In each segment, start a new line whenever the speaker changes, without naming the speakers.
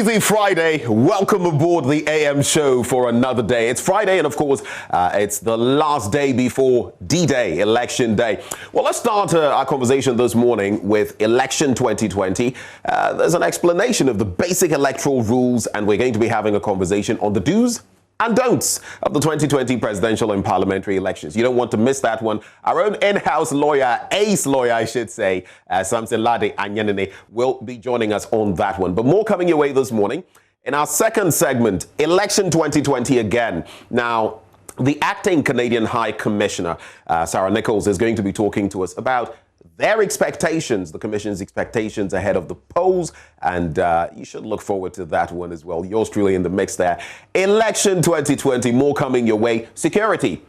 Easy Friday. Welcome aboard the AM show for another day. It's Friday, and of course, it's the last day before D-Day, Election Day. Well, let's start our conversation this morning with Election 2020. There's an explanation of the basic electoral rules, and we're going to be having a conversation on the do's and don'ts of the 2020 presidential and parliamentary elections. You don't want to miss that one. Our own in-house lawyer, ace lawyer, I should say, Samson Lade Anyanene, will be joining us on that one. But more coming your way this morning. In our second segment, Election 2020 again. Now, the acting Canadian High Commissioner, Sarah Nichols, is going to be talking to us about their expectations, the Commission's expectations ahead of the polls, and you should look forward to that one as well. Yours truly in the mix there. Election 2020, more coming your way. Security,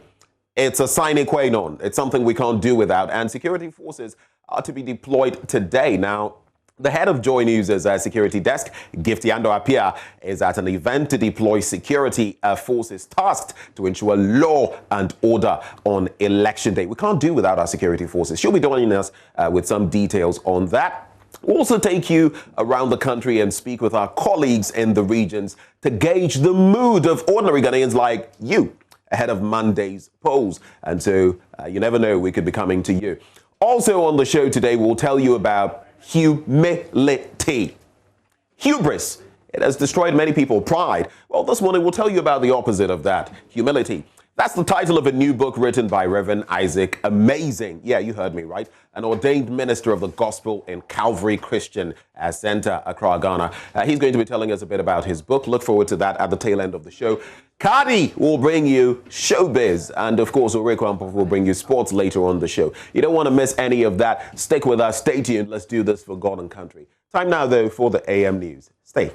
it's a sine qua non. It's something we can't do without, and security forces are to be deployed today. Now, the head of JoyNews' security desk, Giftiando Apia, is at an event to deploy security forces tasked to ensure law and order on Election Day. We can't do without our security forces. She'll be joining us with some details on that. We'll also take you around the country and speak with our colleagues in the regions to gauge the mood of ordinary Ghanaians like you ahead of Monday's polls. And so you never know, we could be coming to you. Also on the show today, we'll tell you about humility. Hubris. It has destroyed many people. Pride. Well, this morning we'll tell you about the opposite of that. Humility. That's the title of a new book written by Reverend Isaac Amazing. Yeah, you heard me right. An ordained minister of the gospel in Calvary Christian Center, Accra, Ghana. He's going to be telling us a bit about his book. Look forward to that at the tail end of the show. Cardi will bring you Showbiz. And of course, Ore Kwampov will bring you sports later on the show. You don't want to miss any of that. Stick with us. Stay tuned. Let's do this for God and country. Time now, though, for the AM News. Stay.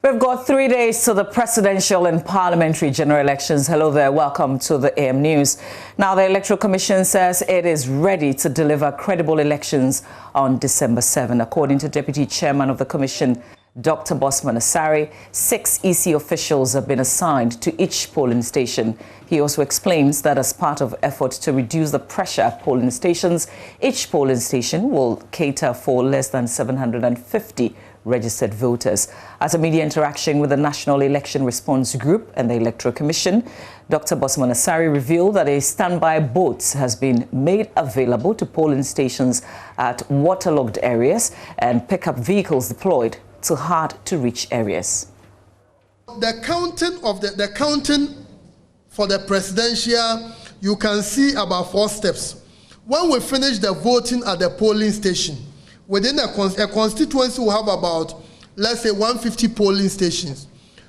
We've got 3 days to the presidential and parliamentary general elections. Hello there. Welcome to the AM News. Now, the Electoral Commission says it is ready to deliver credible elections on December 7. According to Deputy Chairman of the Commission, Dr. Bosman Asari, 6 EC officials have been assigned to each polling station. He also explains that as part of efforts to reduce the pressure at polling stations, each polling station will cater for less than 750 registered voters. At a media interaction with the National Election Response Group and the Electoral Commission, Dr. Bosman Asari revealed that a standby boat has been made available to polling stations at waterlogged areas and pickup vehicles deployed to hard-to-reach areas.
The counting for the presidential, you can see about 4 steps. When we finish the voting at the polling station, within a constituency, we have about, let's say, 150 polling stations.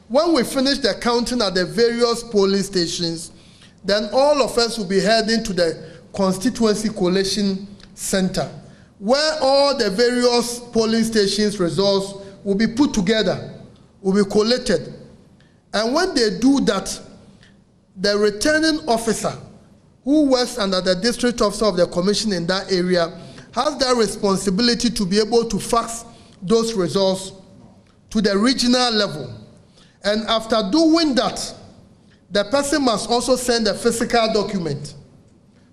When we finish the counting at the various polling stations, then all of us will be heading to the constituency collation center, where all the various polling stations results will be put together, will be collated. And when they do that, the returning officer who works under the district officer of the commission in that area has that responsibility to be able to fax those results to the regional level. And after doing that, the person must also send a physical document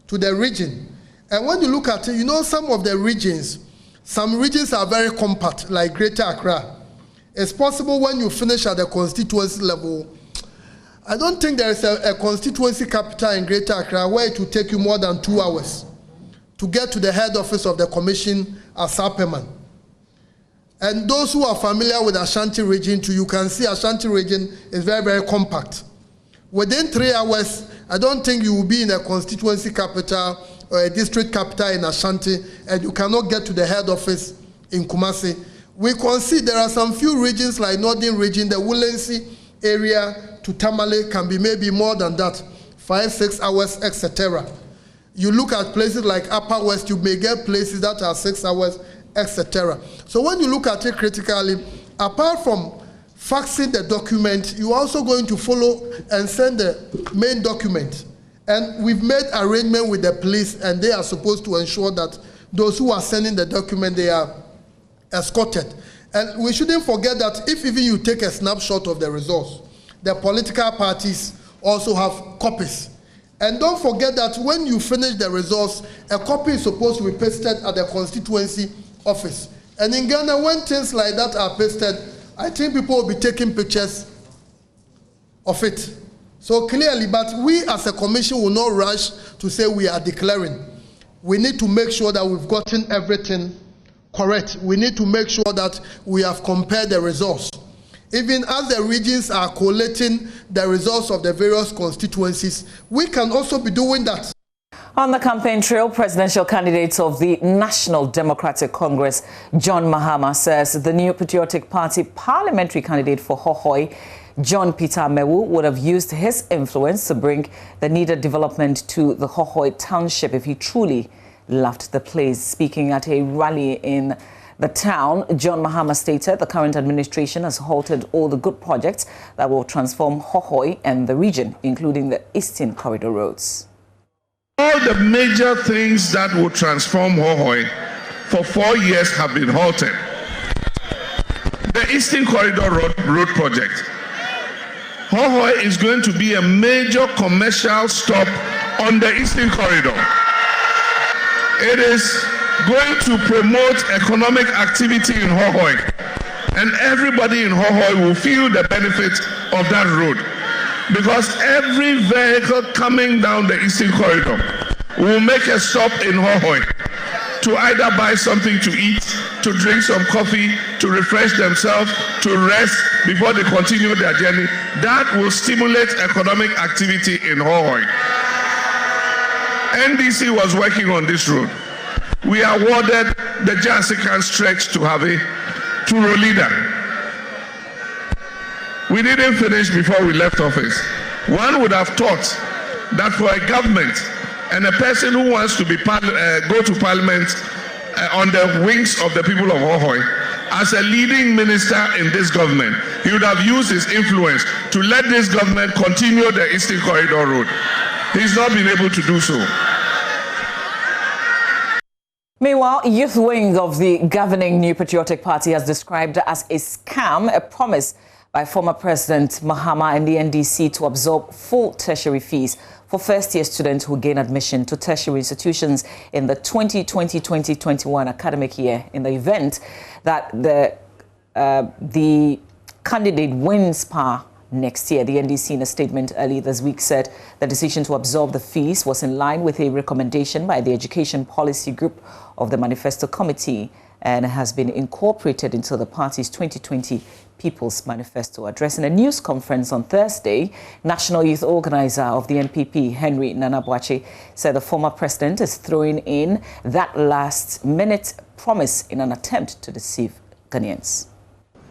to the region. And when you look at it, you know, some of the regions, some regions are very compact, like Greater Accra. It's possible when you finish at the constituency level, I don't think there is a constituency capital in Greater Accra where it will take you more than 2 hours to get to the head office of the commission at Sapeman. And those who are familiar with Ashanti region too, you can see Ashanti region is very, very compact. Within 3 hours, I don't think you will be in a constituency capital or a district capital in Ashanti, and you cannot get to the head office in Kumasi. We can see there are some few regions like Northern region, the Woolensey area to Tamale can be maybe more than that, 5-6 hours, etc. You look at places like Upper West, you may get places that are 6 hours, etc. So when you look at it critically, apart from faxing the document, you're also going to follow and send the main document And we've made arrangement with the police, and they are supposed to ensure that those who are sending the document, they are escorted. And we shouldn't forget that if even you take a snapshot of the results, the political parties also have copies. And don't forget that when you finish the results, a copy is supposed to be pasted at the constituency office. And in Ghana, when things like that are pasted, I think people will be taking pictures of it. So clearly, but we as a commission will not rush to say we are declaring. We need to make sure that we've gotten everything correct. We need to make sure that we have compared the results. Even as the regions are collating the results of the various constituencies, we can also be doing that.
On the campaign trail, presidential candidate of the National Democratic Congress, John Mahama, says the New Patriotic Party parliamentary candidate for Hohoe, John Peter Mewu, would have used his influence to bring the needed development to the Hohoe township if he truly loved the place. Speaking at a rally in the town, John Mahama stated the current administration has halted all the good projects that will transform Hohoe and the region, including the Eastern Corridor roads.
All the major things that will transform Hohoe for 4 years have been halted. The Eastern Corridor road project. Hohoe is going to be a major commercial stop on the Eastern Corridor. It is going to promote economic activity in Hohoe, and everybody in Hohoe will feel the benefit of that road, because every vehicle coming down the Eastern Corridor will make a stop in Hohoe to either buy something to eat, to drink some coffee, to refresh themselves, to rest before they continue their journey. That will stimulate economic activity in Hohoe. NDC was working on this road. We awarded the Jansikan stretch to have a Turolida. We didn't finish before we left office. One would have thought that for a government and a person who wants to be go to parliament on the wings of the people of Hohoe, as a leading minister in this government, he would have used his influence to let this government continue the Eastern Corridor road. He's not been able to do so.
Meanwhile, youth wing of the governing New Patriotic Party has described as a scam a promise by former President Mahama and the NDC to absorb full tertiary fees for first-year students who gain admission to tertiary institutions in the 2020-2021 academic year. In the event that the candidate wins power next year, the NDC, in a statement early this week, said the decision to absorb the fees was in line with a recommendation by the Education Policy Group of the Manifesto Committee and has been incorporated into the party's 2020 People's Manifesto. Addressing a news conference on Thursday, National Youth Organizer of the NPP, Henry Nanabuache, said the former president is throwing in that last-minute promise in an attempt to deceive Ghanaians.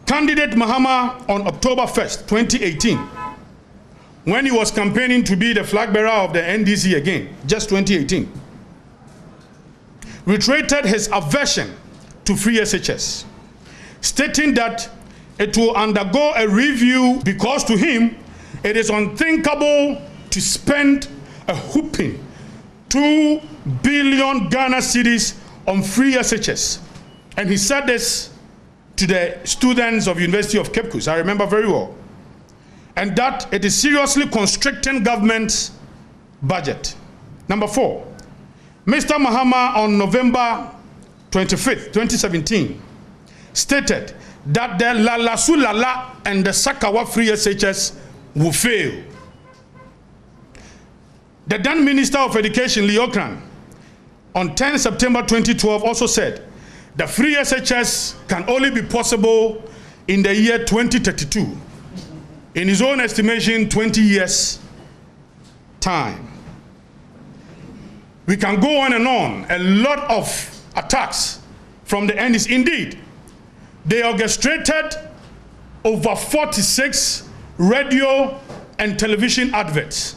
Candidate Mahama on October 1st, 2018, when he was campaigning to be the flag bearer of the NDC again, just 2018, reiterated his aversion to free SHS, stating that it will undergo a review because to him it is unthinkable to spend a whopping 2 billion Ghana cedis on free SHS. And he said this to the students of University of Cape Coast, I remember very well, and that it is seriously constricting government's budget. Number 4, Mr. Mahama on November 25th, 2017, stated that the Lala and the Sakawa free SHS will fail. The then Minister of Education, Lee Okran, on 10 September 2012 also said the free SHS can only be possible in the year 2032. In his own estimation, 20 years time. We can go on and on. A lot of attacks from the NDC. Indeed, they orchestrated over 46 radio and television adverts.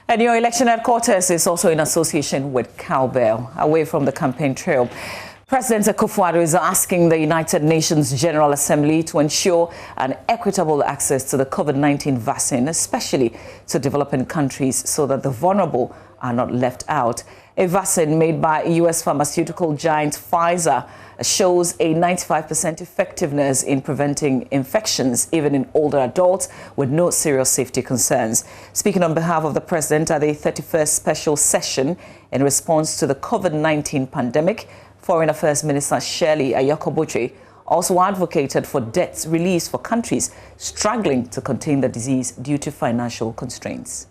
And your election headquarters is also in association with Cowbell, away from the campaign trail. President Akufo-Addo is asking the United Nations General Assembly to ensure an equitable access to the COVID-19 vaccine, especially to developing countries, so that the vulnerable are not left out. A vaccine made by U.S. pharmaceutical giant Pfizer shows a 95% effectiveness in preventing infections, even in older adults, with no serious safety concerns. Speaking on behalf of the President at the 31st special session in response to the COVID-19 pandemic, Foreign Affairs Minister Shirley Ayokoboche also advocated for debt release for countries struggling to contain the disease due to financial constraints.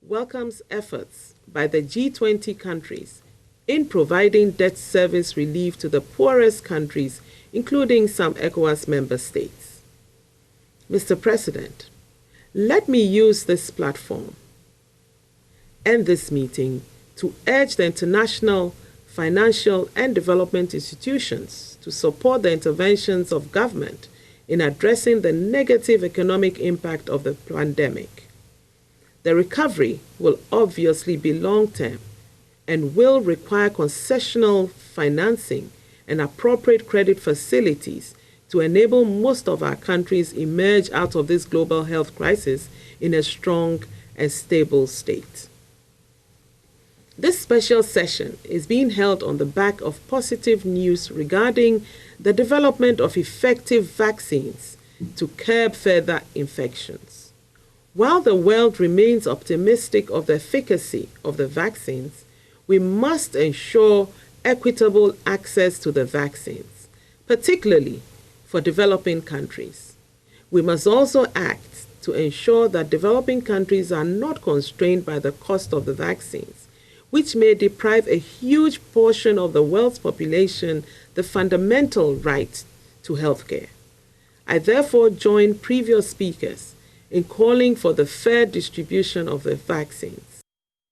Welcomes efforts by the G20 countries in providing debt service relief to the poorest countries, including some ECOWAS member states. Mr. President, let me use this platform and this meeting to urge the international financial and development institutions to support the interventions of government in addressing the negative economic impact of the pandemic. The recovery will obviously be long-term and will require concessional financing and appropriate credit facilities to enable most of our countries emerge out of this global health crisis in a strong and stable state. This special session is being held on the back of positive news regarding the development of effective vaccines to curb further infections. While the world remains optimistic of the efficacy of the vaccines, we must ensure equitable access to the vaccines, particularly for developing countries. We must also act to ensure that developing countries are not constrained by the cost of the vaccines, which may deprive a huge portion of the world's population the fundamental right to healthcare. I therefore join previous speakers in calling for the fair distribution of the vaccines.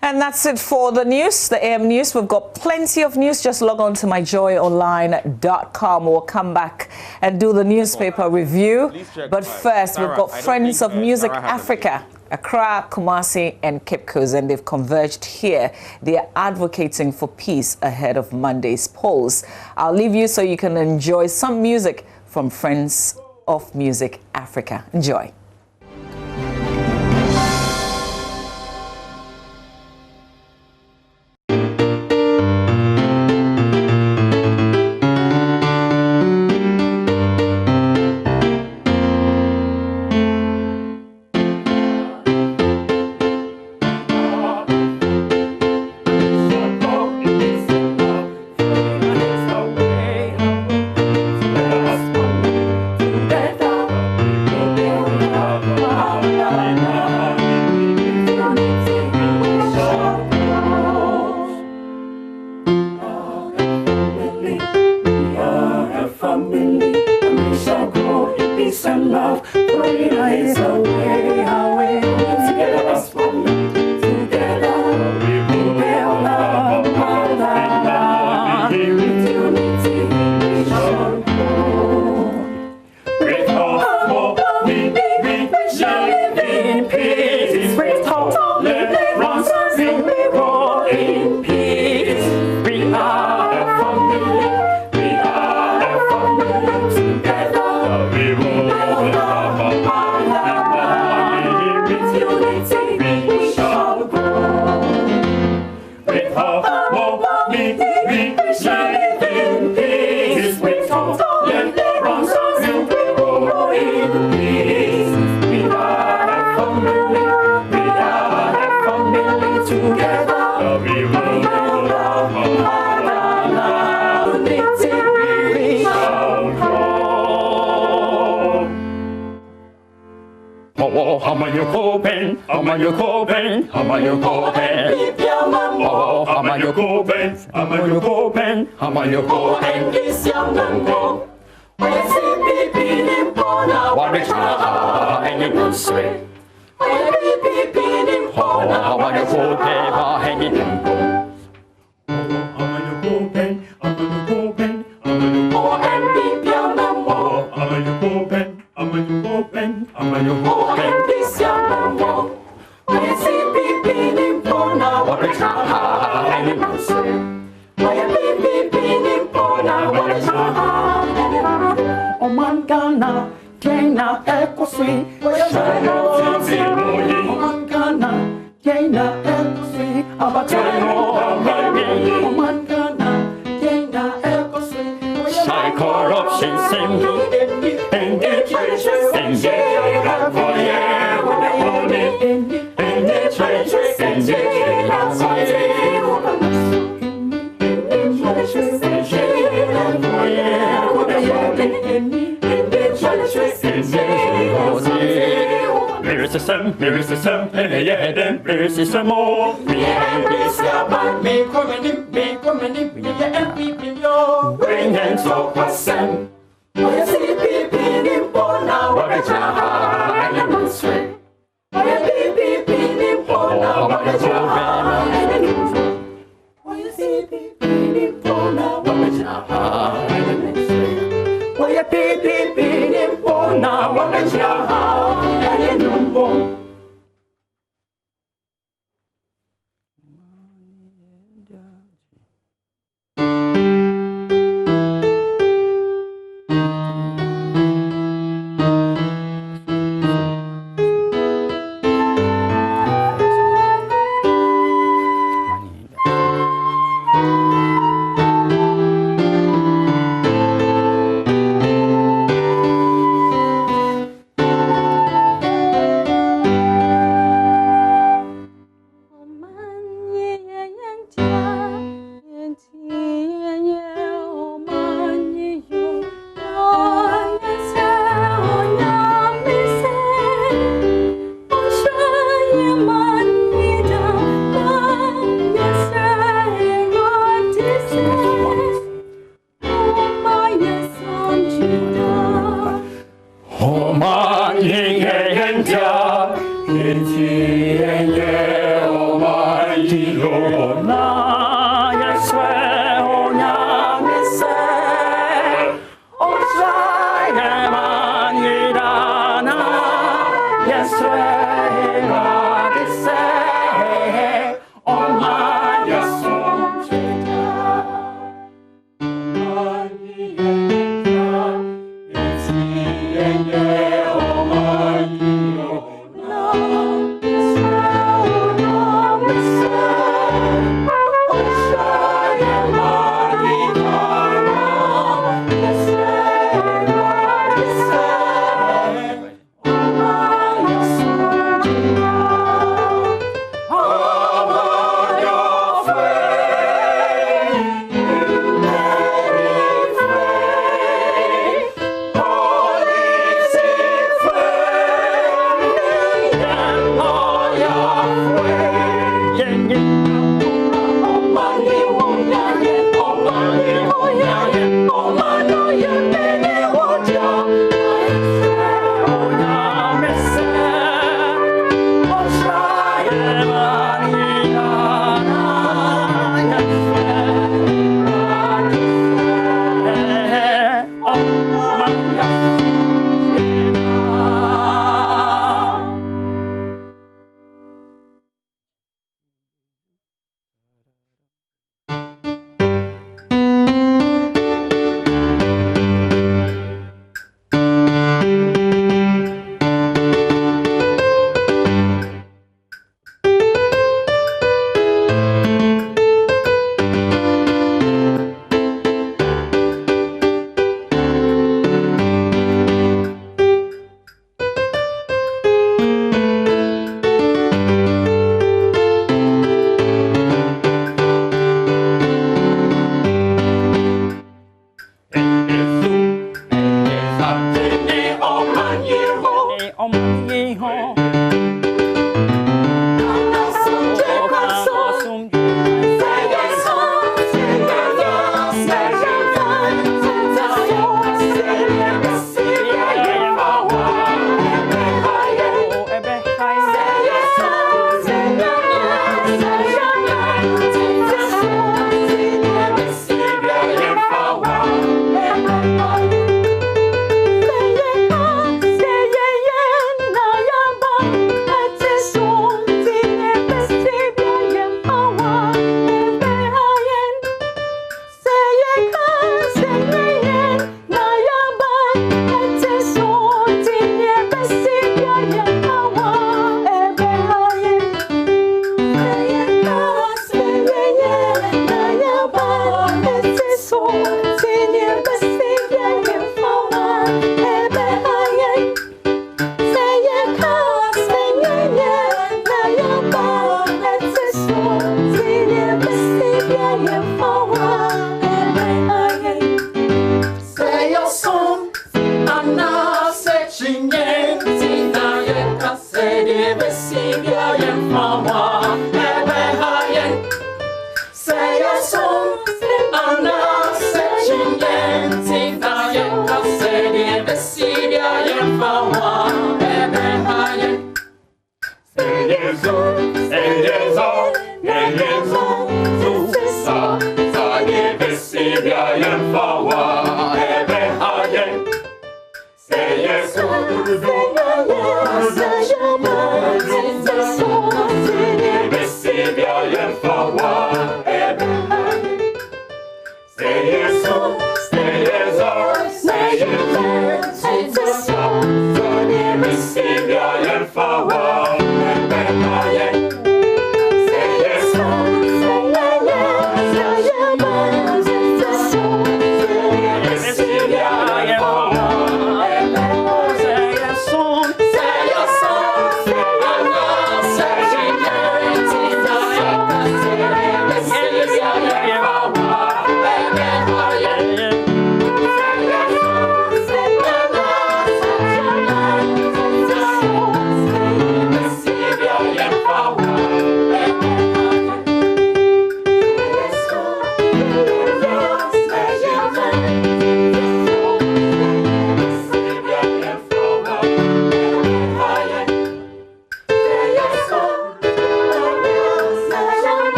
And that's it for the news, the AM News. We've got plenty of news. Just log on to myjoyonline.com. We'll come back and do the newspaper review. But first, we've got Friends of Music Africa, Accra, Kumasi, and Cape Coast, and they've converged here. They are advocating for peace ahead of Monday's polls. I'll leave you so you can enjoy some music from Friends of Music Africa. Enjoy.
What Oman Ghana, Kenya, Ekosui, Oman Ghana, Kenya, Ekosui, Abatano, Oman Ghana, Kenya, Ekosui, Shai corruption, sing, and the treasures, sing, for yeah, and the treasures, sing, Lyricism, and yeah, then lyricism more. Bring hands up a sun. Oh, you see, people in Pona, what a child, and a straight. Oh, you see, people in Pona, what a child, and a straight. Oh, you see, people in Pona, what a child, and a straight. Oh, you see, people in Pona, what a child, and a straight.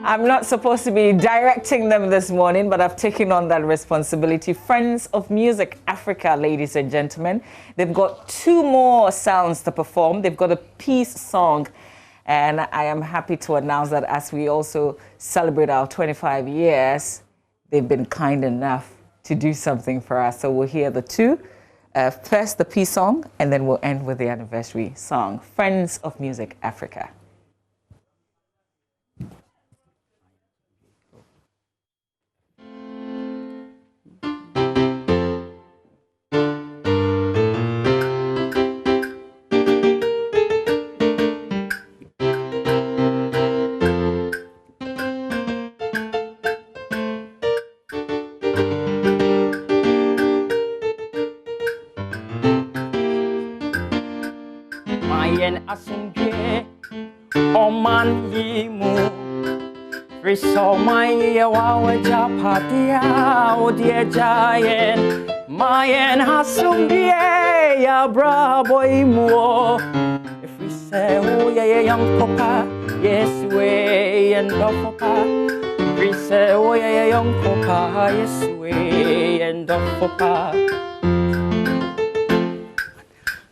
I'm not supposed to be directing them this morning, but I've taken on that responsibility. Friends of Music Africa, ladies and gentlemen. They've got 2 more sounds to perform. They've got a peace song. And I am happy to announce that as we also celebrate our 25 years, they've been kind enough to do something for us. So we'll hear the 2. First, the peace song, and then we'll end with the anniversary song. Friends of Music Africa.
Oman yimu Riso maya wawaja patia Odie jayen Mayen hasum die Ya bravo imu If we say, oh yeah, young papa, yes, way and off papa. We say, oh yeah, young papa, yes, way and off papa.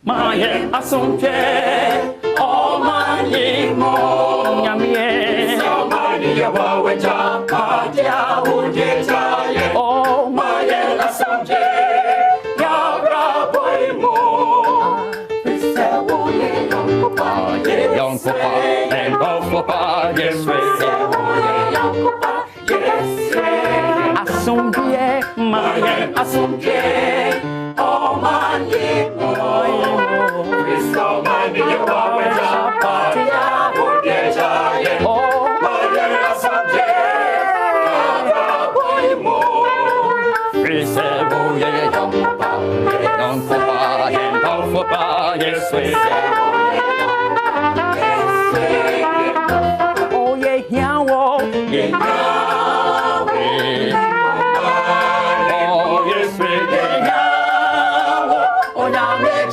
Maye asumpe, oh mani mo, nyamie. So mani yawa japa dia unje jaye. Oh maye asumpe, yabra boy mo. Young papa, and off papa, yes, we say, young papa, yes, assumpie, my assumpie, oh, man, Christo, man, you are with your party, oh, my assumpie, we say, oh, yeah, young papa, and off papa, yes, we say. Oh yeah, Yahweh, Yahweh. Oh yes, we Yahweh. Oh Yahweh,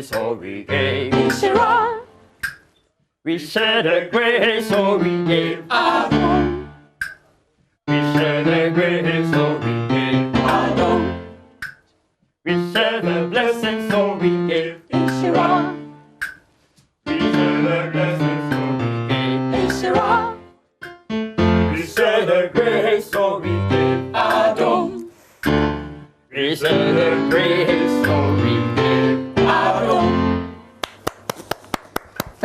So we gave we share the grace, so we gave our home. We share the grace, so we gave our home. We share the blessings, so we gave Ishira. We share the blessings, so we gave Ishira. We share the grace, so we gave our home. We share the grace, so we gave our home.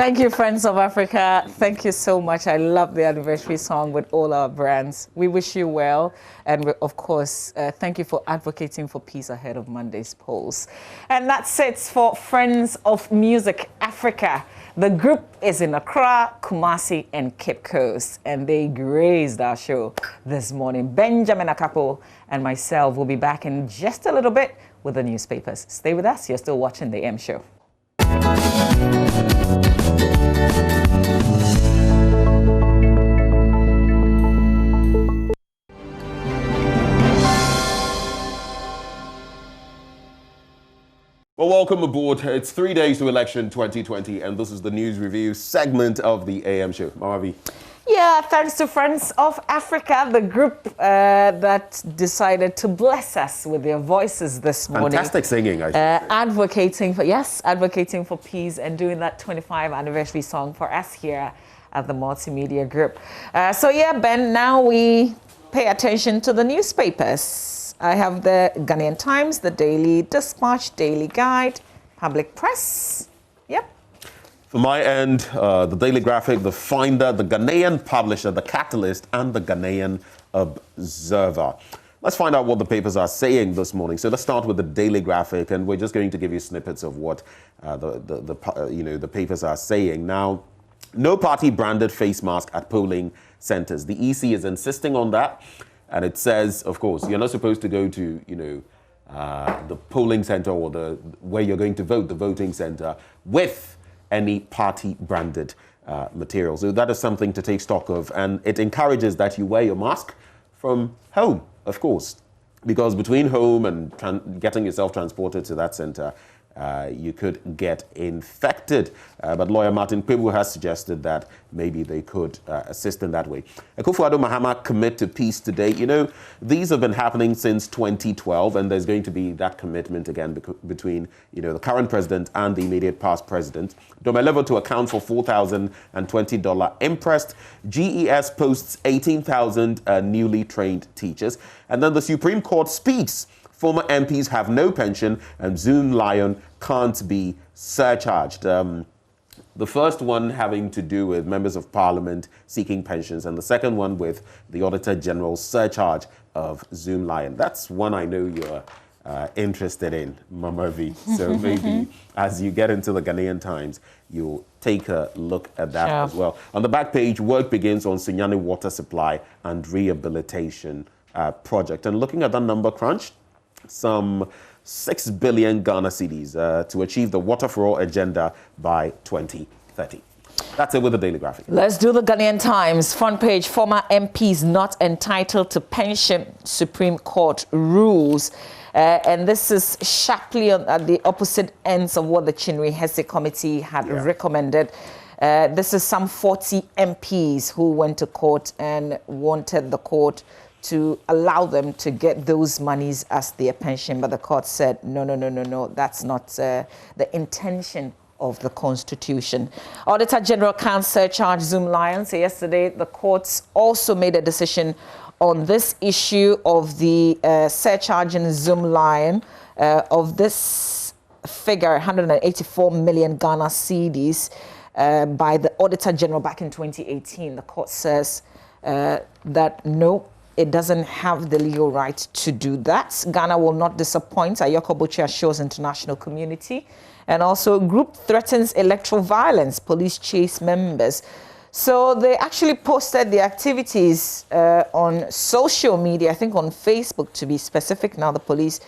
Thank you, Friends of Africa. Thank you so much. I love the anniversary song with all our brands. We wish you well. And of course, thank you for advocating for peace ahead of Monday's polls. And that's it for Friends of Music Africa. The group is in Accra, Kumasi, and Cape Coast. And they graced our show this morning. Benjamin Akapo and myself will be back in just a little bit with the newspapers. Stay with us. You're still watching The AM Show.
Well, welcome aboard. It's 3 days to election 2020, and this is the news review segment of the AM show. Mamavi.
Yeah, thanks to Friends of Africa, the group that decided to bless us with their voices this morning.
Fantastic singing, I should say.
Advocating for peace and doing that 25th anniversary song for us here at the Multimedia Group. So yeah, Ben, now we pay attention to the newspapers. I have the Ghanaian Times, the Daily Dispatch, Daily Guide, Public Press. Yep.
For my end, the Daily Graphic, the Finder, the Ghanaian Publisher, the Catalyst, and the Ghanaian Observer. Let's find out what the papers are saying this morning. So let's start with the Daily Graphic, and we're just going to give you snippets of what the papers are saying. Now, no party branded face mask at polling centers. The EC is insisting on that. And it says, of course, you're not supposed to go to, the polling center or where you're going to vote, the voting center, with any party-branded material. So that is something to take stock of. And it encourages that you wear your mask from home, of course, because between home and getting yourself transported to that center, you could get infected. But lawyer Martin Kwebu has suggested that maybe they could assist in that way. Akufo-Addo Mahama commit to peace today. These have been happening since 2012, and there's going to be that commitment again between, the current president and the immediate past president. Domelevo to account for $4,020 imprest. GES posts 18,000 newly trained teachers. And then the Supreme Court speaks. Former MPs have no pension, and Zoom Lion can't be surcharged. The first one having to do with members of parliament seeking pensions, and the second one with the Auditor General's surcharge of Zoom Lion. That's one I know you're interested in, Mama V. So maybe as you get into the Ghanaian Times, you'll take a look at that as well. On the back page, work begins on Sunyani water supply and rehabilitation project. And looking at that number crunch, some 6 billion Ghana cedis to achieve the Water for All agenda by 2030. That's it with the Daily Graphic.
Let's do the Ghanaian Times. Front page, former MPs not entitled to pension, Supreme Court rules. And this is sharply at the opposite ends of what the Chinwe Hesse Committee had recommended. This is some 40 MPs who went to court and wanted the court to allow them to get those monies as their pension. But the court said, no, that's not the intention of the Constitution. Auditor General can't surcharge Zoom Lion. So yesterday, the courts also made a decision on this issue of the surcharging Zoom Lion of this figure, 184 million Ghana cedis by the Auditor General back in 2018. The court says that no, it doesn't have the legal right to do that. Ghana will not disappoint, Ayoko Bochi assures international community. And also, group threatens electoral violence, police chase members. So they actually posted the activities on social media, I think on Facebook to be specific. Now the police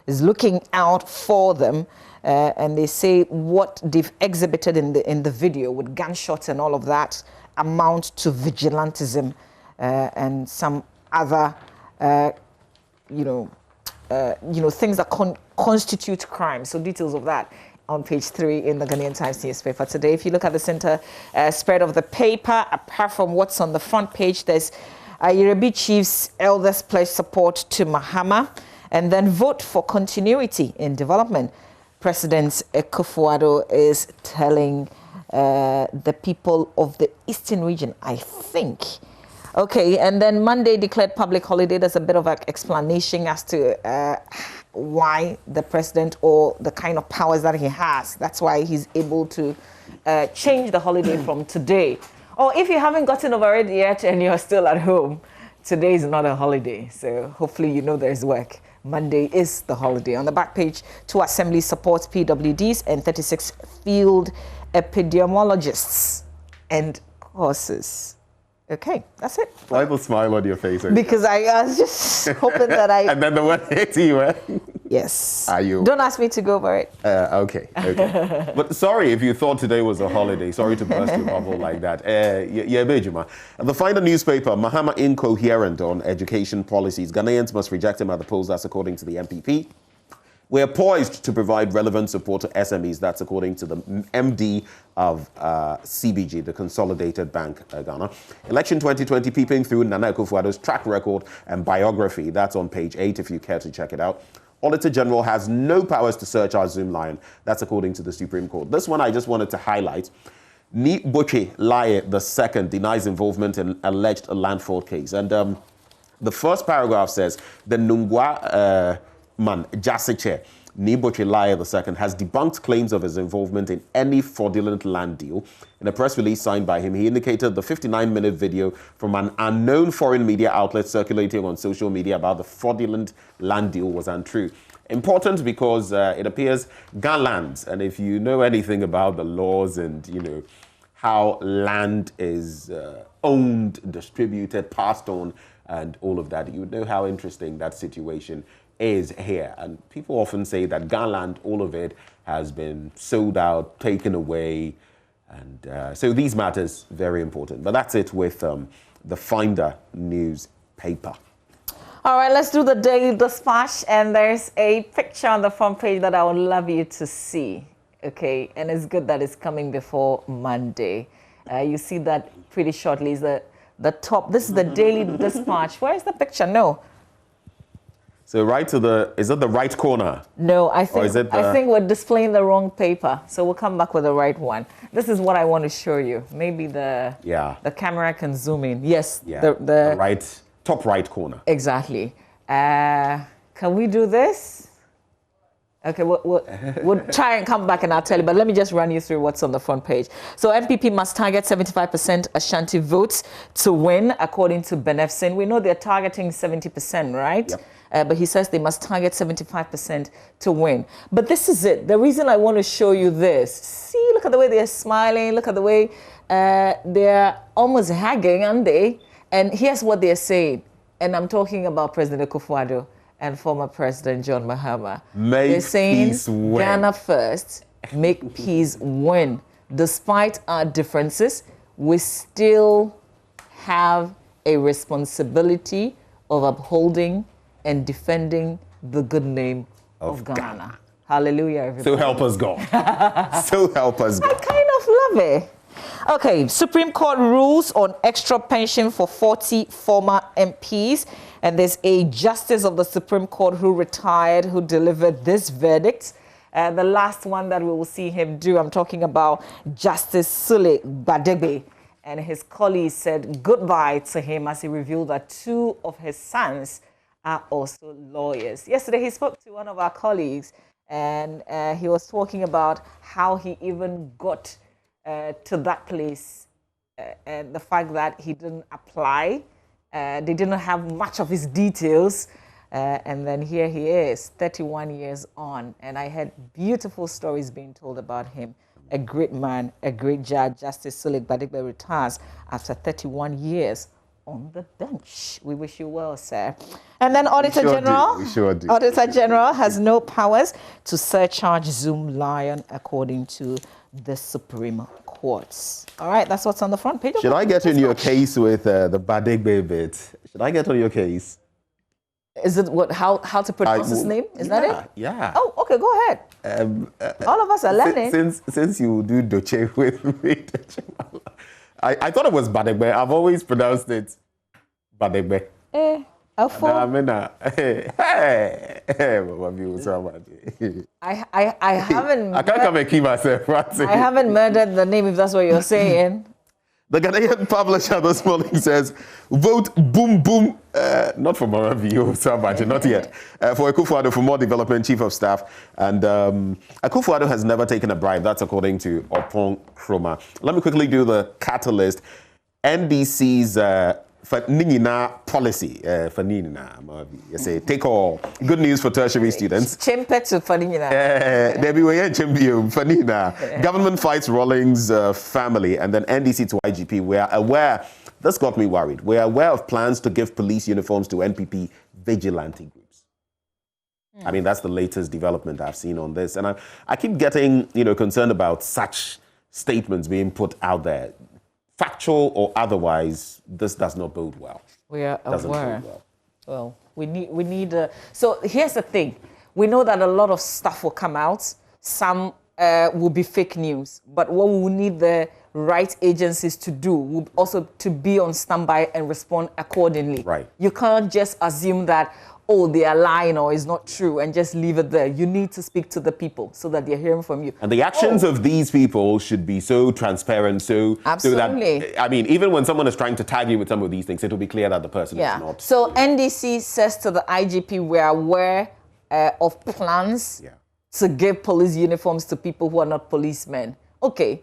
is looking out for them. And they say what they've exhibited in the video with gunshots and all of that amount to vigilantism and some other, things that constitute crime. So details of that on page 3 in the Ghanaian Times newspaper today. If you look at the center spread of the paper, apart from what's on the front page, there's Yerebi Chief's elders pledge support to Mahama, and then vote for continuity in development. President Akufo-Addo is telling the people of the eastern region, I think. Okay, and then Monday declared public holiday. There's a bit of an explanation as to why the president or the kind of powers that he has. That's why he's able to change the holiday from today. Or if you haven't gotten over it yet and you're still at home, today is not a holiday. So hopefully you know there's work. Monday is the holiday. On the back page, 2 assemblies support PWDs and 36 field epidemiologists and courses. Okay, that's it.
Why the smile on your face?
Because I was just hoping that I...
And then the word hit you, eh?
Yes.
Are you?
Don't ask me to go over it.
Okay. But sorry if you thought today was a holiday. Sorry to burst your bubble like that. Yeah, Bejima. The final newspaper, Mahama incoherent on education policies. Ghanaians must reject him at the polls. That's according to the MPP. We're poised to provide relevant support to SMEs. That's according to the MD of CBG, the Consolidated Bank Ghana. Election 2020, peeping through Nana Akufo-Addo's track record and biography. That's on page 8 if you care to check it out. Auditor General has no powers to search our Zoom line. That's according to the Supreme Court. This one I just wanted to highlight. Ni Boche Laye II denies involvement in alleged land fraud case. And the first paragraph says, the Nungwa man, Jasiche, Ni Boche Laye II, has debunked claims of his involvement in any fraudulent land deal. In a press release signed by him, he indicated the 59-minute video from an unknown foreign media outlet circulating on social media about the fraudulent land deal was untrue. Important because it appears Ghanaians, and if you know anything about the laws and, you know, how land is owned, distributed, passed on, and all of that, you know how interesting that situation is here. And people often say that Ghanaian, all of it has been sold out, taken away. And so these matters, very important. But that's it with the Finder newspaper.
All right, let's do the Daily Dispatch. And there's a picture on the front page that I would love you to see. Okay, and it's good that it's coming before Monday. You see that pretty shortly. Is the top. This is the Daily Dispatch. Where is the picture? No.
So right to the, is it the right corner?
No, I think we're displaying the wrong paper. So we'll come back with the right one. This is what I want to show you. Maybe the camera can zoom in. Yes, the
right, top right corner.
Exactly. Can we do this? Okay, we'll try and come back and I'll tell you, but let me just run you through what's on the front page. So MPP must target 75% Ashanti votes to win, according to Benefsin. We know they're targeting 70%, right?
Yep.
But he says they must target 75% to win. But this is it. The reason I want to show you this. See, look at the way they're smiling. Look at the way they're almost haggling, aren't they? And here's what they're saying. And I'm talking about President Akufo-Addo and former President John Mahama.
They're saying, peace win.
Ghana first, make peace win. Despite our differences, we still have a responsibility of upholding and defending the good name of Ghana. Hallelujah, everybody.
So help us God. So help us God.
I kind of love it. Okay, Supreme Court rules on extra pension for 40 former MPs. And there's a justice of the Supreme Court who retired, who delivered this verdict. The last one that we will see him do, I'm talking about Justice Sule Badegbe. And his colleagues said goodbye to him as he revealed that 2 of his sons are also lawyers. Yesterday, he spoke to one of our colleagues, and he was talking about how he even got to that place and the fact that he didn't apply. They didn't have much of his details. And then here he is, 31 years on. And I had beautiful stories being told about him. A great man, a great judge. Justice Sule Badegbe retires after 31 years on the bench. We wish you well, sir. And then Auditor General, Auditor General has no powers to surcharge Zoom Lion, according to the Supreme Court. All right, that's what's on the front page.
Should I get in your case with the Badegbe bit? Should I get on your case?
Is it what? How to pronounce his name? Is that it?
Yeah.
Oh, okay. Go ahead. All of us are learning.
Since you do Doche with me, I thought it was Badegbe. I've always pronounced it Badegbe. I
haven't.
I can't come and keep myself.
I haven't murdered the name, if that's what you're saying.
The Ghanaian publisher this morning says, vote boom boom, not for Moravi, not yet, for Akufo-Addo for more development chief of staff. And Akufo-Addo has never taken a bribe. That's according to Opon Kroma. Let me quickly do the catalyst. NDC's Fanina policy, Fanina, you say, take all. Good news for tertiary students. Fanina. Government fights Rawlings family, and then NDC to IGP. We are aware, this got me worried, we are aware of plans to give police uniforms to NPP vigilante groups. I mean, that's the latest development I've seen on this. And I keep getting, concerned about such statements being put out there. Factual or otherwise, this does not bode well.
We are aware. Well, we need. So here's the thing: we know that a lot of stuff will come out. Some will be fake news, but what we need the right agencies to do will also to be on standby and respond accordingly.
Right.
You can't just assume that, oh, they are lying or it's not true and just leave it there. You need to speak to the people so that they're hearing from you.
And the actions of these people should be so transparent,
Absolutely.
So that, I mean, even when someone is trying to tag you with some of these things, it will be clear that the person is not.
So NDC says to the IGP, we are aware of plans to give police uniforms to people who are not policemen. Okay,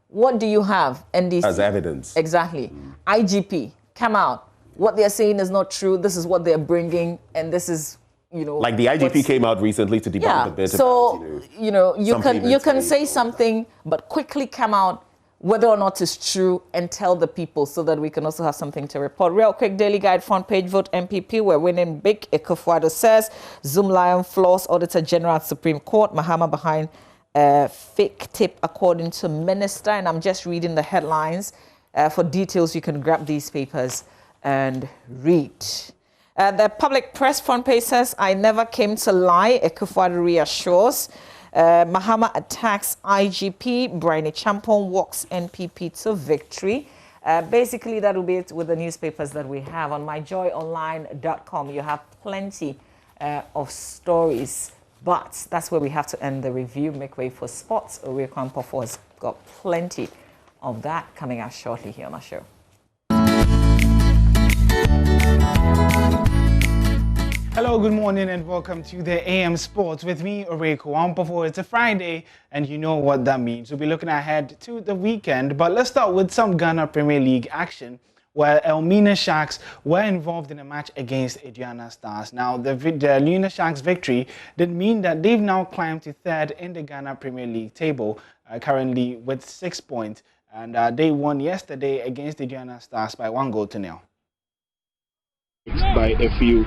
what do you have, NDC?
As evidence.
Exactly. IGP, come out. What they're saying is not true. This is what they're bringing, and this is,
like the IGP came out recently to debunk a bit.
So
about,
you can say something, but quickly come out whether or not it's true and tell the people so that we can also have something to report. Real quick daily guide front page vote MPP. We're winning big. Akufo-Addo says Zoom Lion floors Auditor General at Supreme Court. Mahama behind fake tip according to minister. And I'm just reading the headlines. For details, you can grab these papers and read. The public press front page says, I never came to lie. Akufo-Addo reassures. Mahama attacks IGP. Brian Champon walks NPP to victory. Basically, that will be it with the newspapers that we have. On myjoyonline.com, you have plenty of stories. But that's where we have to end the review. Make way for sports. Owe Kampofor has got plenty of that coming out shortly here on our show.
Hello, good morning and welcome to the AM Sports with me, Oreko Ampofo. It's a Friday and you know what that means. We'll be looking ahead to the weekend, but let's start with some Ghana Premier League action where Elmina Sharks were involved in a match against Aduana Stars. Now, the Elmina Sharks victory did mean that they've now climbed to third in the Ghana Premier League table, currently with 6 points, and they won yesterday against Aduana Stars by 1-0.
By a few.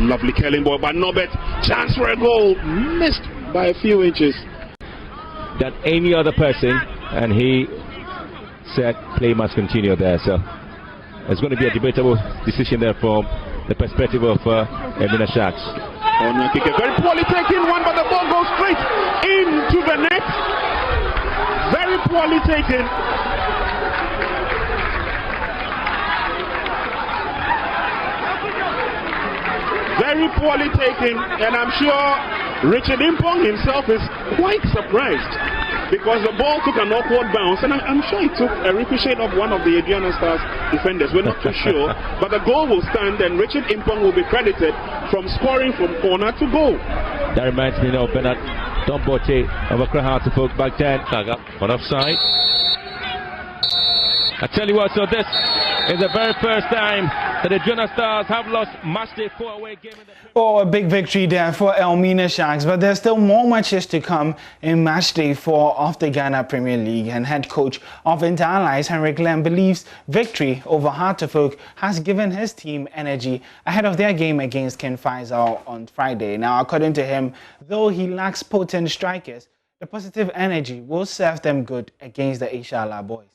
Lovely curling ball by Norbert. Chance for a goal. Missed by a few inches.
Than any other person, and he said play must continue there. So it's going to be a debatable decision there from the perspective of Elmina Sharks.
Corner kick, a very poorly taken one, but the ball goes straight into the net. Very poorly taken. Very poorly taken, and I'm sure Richard Impong himself is quite surprised because the ball took an awkward bounce, and I'm sure it took a ricochet of one of the Aduana Stars defenders. We're not too sure, but the goal will stand, and Richard Impong will be credited from scoring from corner to goal.
That reminds me of Bernard Dombote of Accra to folk back then. On offside. I tell you what, so this is the very first time that the Aduana Stars have lost match day 4 away game.
A big victory there for Elmina Sharks, but there's still more matches to come in match day 4 of the Ghana Premier League. And head coach of Inter Allies, Henrik Lem, believes victory over Hartlepool has given his team energy ahead of their game against Ken Faisal on Friday. Now, according to him, though he lacks potent strikers, the positive energy will serve them good against the Inshallah boys.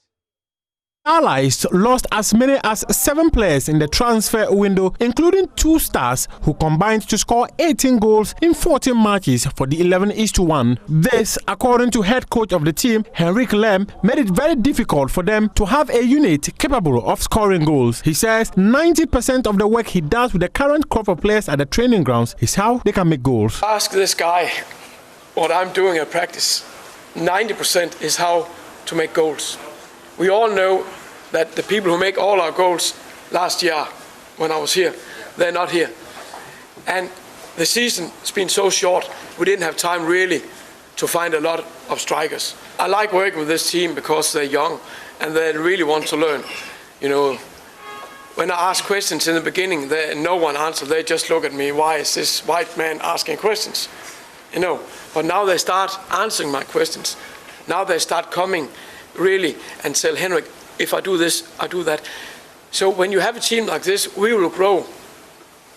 Allies lost as many as 7 players in the transfer window, including 2 stars who combined to score 18 goals in 14 matches for the 11-1. This, according to head coach of the team, Henrik Lem, made it very difficult for them to have a unit capable of scoring goals. He says 90% of the work he does with the current crop of players at the training grounds is how they can make goals.
Ask this guy what I'm doing at practice. 90% is how to make goals. We all know that the people who make all our goals last year, when I was here, they're not here. And the season's been so short, we didn't have time really to find a lot of strikers. I like working with this team because they're young and they really want to learn. You know, when I ask questions in the beginning, no one answers. They just look at me, why is this white man asking questions? You know, but now they start answering my questions. Now they start coming really and say, Henrik, if I do this, I do that. So when you have a team like this, we will grow.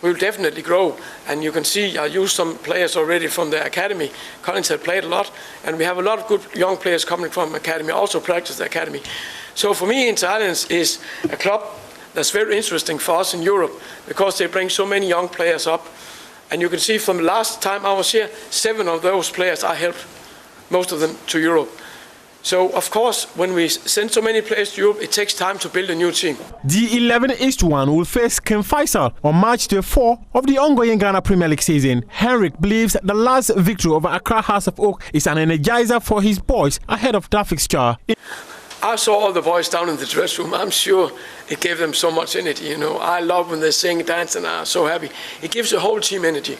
We will definitely grow. And you can see I used some players already from the academy. Collins had played a lot, and we have a lot of good young players coming from the academy, also practice the academy. So for me, Inter Alliance is a club that's very interesting for us in Europe because they bring so many young players up. And you can see from the last time I was here, 7 of those players I helped, most of them to Europe. So, of course, when we send so many players to Europe, it takes time to build a new team.
The 11-1 will face Ken Faisal on March 4 of the ongoing Ghana Premier League season. Henrik believes the last victory over Accra House of Oak is an energizer for his boys ahead of that fixture.
I saw all the boys down in the dressing room. I'm sure it gave them so much energy. You know, I love when they sing, dance, and are so happy. It gives the whole team energy.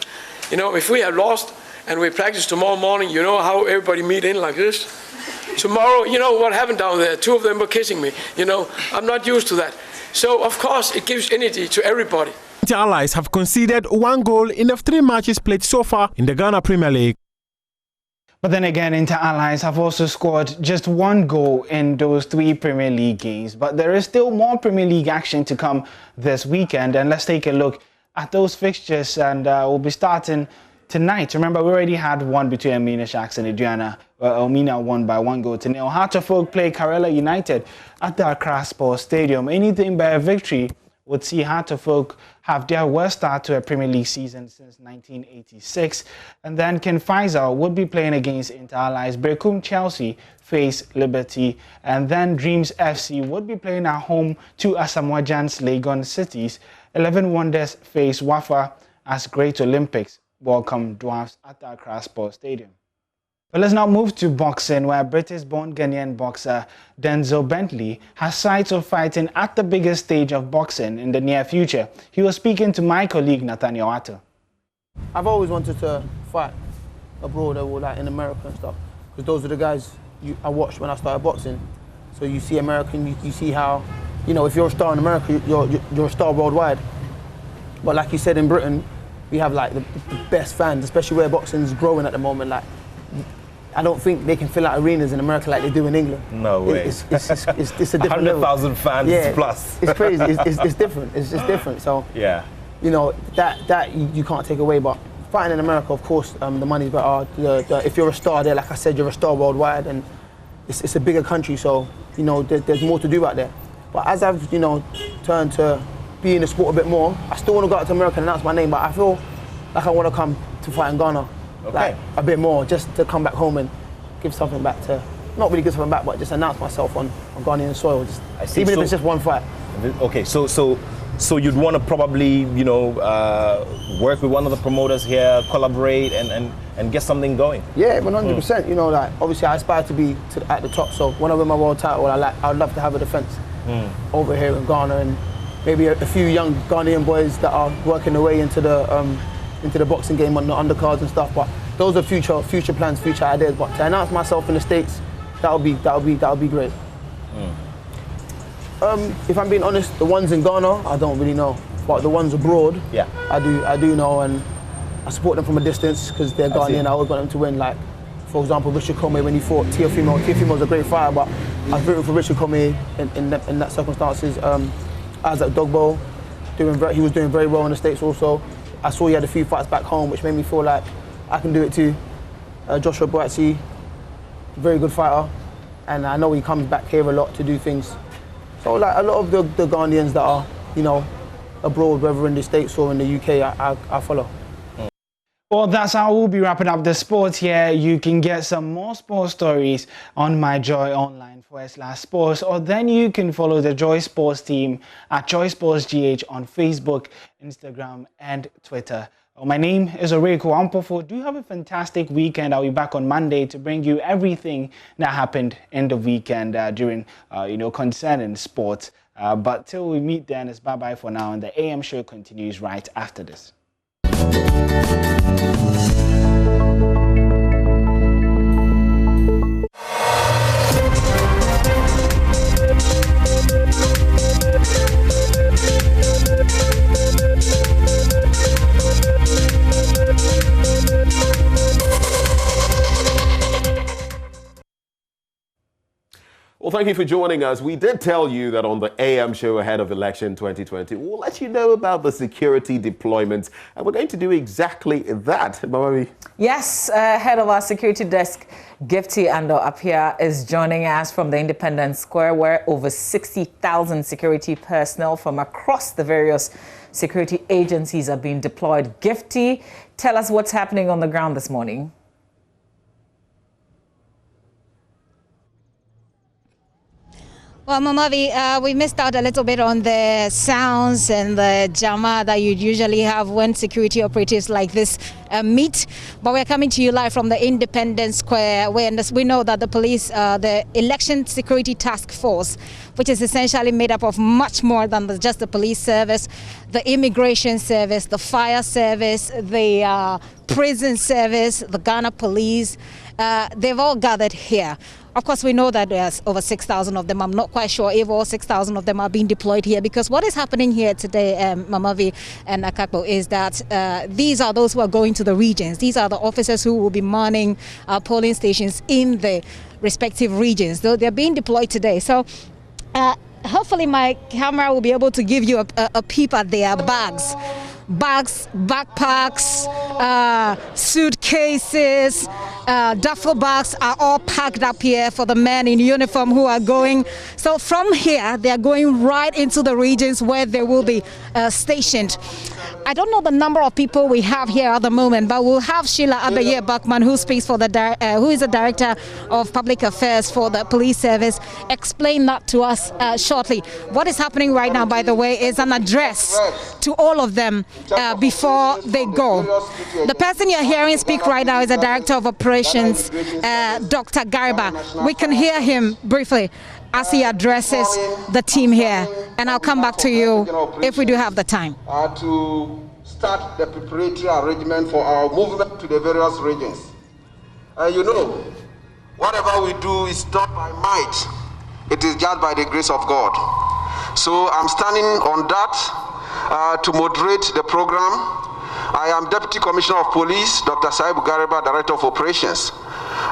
You know, if we have lost and we practice tomorrow morning, you know how everybody meet in like this? Tomorrow, you know what happened down there? 2 of them were kissing me. You know, I'm not used to that. So, of course, it gives energy to everybody.
The Allies have conceded 1 goal in the 3 matches played so far in the Ghana Premier League.
But then again, Inter Allies have also scored just 1 goal in those 3 Premier League games. But there is still more Premier League action to come this weekend. And let's take a look at those fixtures. And we'll be starting tonight. Remember, we already had one between Elmina Sharks and Aduana. Elmina won by 1-0. Heart of Oak play Karela United at the Accra Sports Stadium. Anything but a victory would see Heart of Oak have their worst start to a Premier League season since 1986. And then Ken Faisal would be playing against Inter Allies. Brekum Chelsea face Liberty. And then Dreams FC would be playing at home to Asamoah Gyan's Legon Cities. 11 Wonders face Wafa as Great Olympics welcome Dwarfs at the Accra Sports Stadium. But let's now move to boxing, where British-born Ghanaian boxer Denzel Bentley has sights of fighting at the biggest stage of boxing in the near future. He was speaking to my colleague Nathaniel Atto.
I've always wanted to fight abroad, or like in America and stuff, because those are the guys I watched when I started boxing. So you see American, you see how, you know, if you're a star in America, you're a star worldwide. But like you said, in Britain, we have like the best fans, especially where boxing's growing at the moment. Like, I don't think they can fill out arenas in America like they do in England.
No way.
It's a different
100,000 fans plus.
It's crazy. It's different. It's just different. So
yeah,
you know that you can't take away. But fighting in America, of course, the money's better. If you're a star there, like I said, you're a star worldwide, and it's a bigger country. So you know there's more to do out there. But as I've turned to be in the sport a bit more, I still want to go out to America and announce my name. But I feel like I want to come to fight in Ghana.
Okay.
Like a bit more, just to come back home and give something back to, not really give something back, but just announce myself on Ghanaian soil. Even if it's just 1 fight.
Okay, so you'd want to probably, work with one of the promoters here, collaborate and get something going.
Yeah, 100%. You know, like obviously I aspire to be at the top. So when I win my world title, I'd love to have a defense over here in Ghana, and maybe a few young Ghanaian boys that are working their way into the boxing game on the undercards and stuff. But those are future plans, future ideas. But to announce myself in the States, that would be great. If I'm being honest, the ones in Ghana, I don't really know. But the ones abroad,
yeah,
I do know, and I support them from a distance because they're Ghanaian. I always want them to win. Like, for example, Richard Comey when he fought Teofimo. Teofimo's a great fighter, but I was rooting for Richard Comey in that circumstances. Isaac Dogbo, he was doing very well in the States also. I saw he had a few fights back home, which made me feel like I can do it too. Joshua Boatsi, very good fighter, and I know he comes back here a lot to do things. So like a lot of the Ghanaians that are, abroad, whether in the States or in the UK, I follow.
Well, that's how we'll be wrapping up the sports here. You can get some more sports stories on My Joy Online /sports, or then you can follow the Joy Sports team at Joy Sports GH on Facebook, Instagram, and Twitter. My name is Oreko Ampofo. Do have a fantastic weekend. I'll be back on Monday to bring you everything that happened in the weekend during, concerning sports. But till we meet then, it's bye-bye for now, and the AM show continues right after this.
Well, thank you for joining us. We did tell you that on the AM show ahead of election 2020, we'll let you know about the security deployments, and we're going to do exactly that. Mami?
Yes, head of our security desk, Gifty Ando Apia, is joining us from the Independence Square, where over 60,000 security personnel from across the various security agencies are being deployed. Gifty, tell us what's happening on the ground this morning.
Well, Mamavi, we missed out a little bit on the sounds and the drama that you'd usually have when security operatives like this meet. But we're coming to you live from the Independence Square, where we know that the police, the Election Security Task Force, which is essentially made up of much more than just the police service, the immigration service, the fire service, the prison service, the Ghana police, they've all gathered here. Of course, we know that there's over 6,000 of them. I'm not quite sure if all 6,000 of them are being deployed here, because what is happening here today, Mamavi and Akakpo, is that these are those who are going to the regions. These are the officers who will be manning polling stations in the respective regions. Though they're being deployed today. So hopefully my camera will be able to give you a peep at their bags, backpacks, suitcases, duffel bags are all packed up here for the men in uniform who are going. So from here, they are going right into the regions where they will be stationed. I don't know the number of people we have here at the moment, but we'll have Sheila Abeye Bachman, who speaks for who is the Director of Public Affairs for the Police Service, explain that to us shortly. What is happening right now, by the way, is an address to all of them before they go. The person you're hearing speak right now is the Director of Operations, Dr. Garba. We can hear him briefly as he addresses the team here, and I'll come back to you if we do have the time.
To start the preparatory arrangement for our movement to the various regions. Whatever we do is not by might, it is just by the grace of God. So I'm standing on that to moderate the program. I am Deputy Commissioner of Police, Dr. Saibu Gareba, Director of Operations.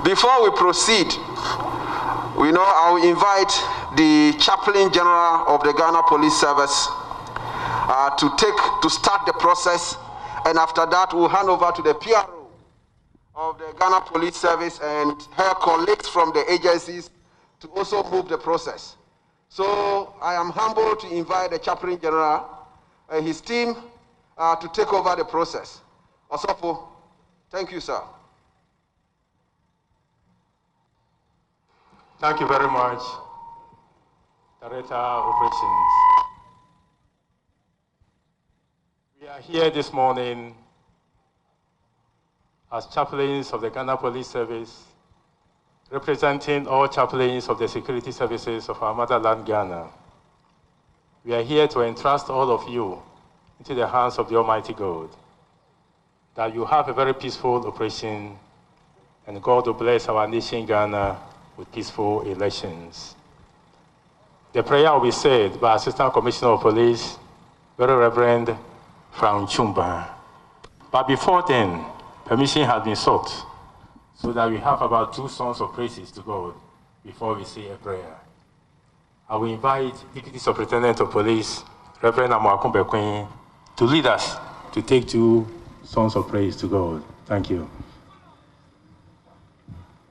Before we proceed, I will invite the Chaplain General of the Ghana Police Service to start the process, and after that we'll hand over to the PRO of the Ghana Police Service and her colleagues from the agencies to also move the process. So I am humbled to invite the Chaplain General and his team to take over the process. Osofo, thank you, sir.
Thank you very much, Director of Operations. We are here this morning as chaplains of the Ghana Police Service, representing all chaplains of the security services of our motherland, Ghana. We are here to entrust all of you into the hands of the Almighty God, that you have a very peaceful operation, and God will bless our nation, Ghana, with peaceful elections. The prayer will be said by Assistant Commissioner of Police, Very Reverend Frank Chumba. But before then, permission has been sought so that we have about 2 songs of praises to God before we say a prayer. I will invite Deputy Superintendent of Police, Reverend Amoakumbe Queen, to lead us to take 2 songs of praise to God. Thank you.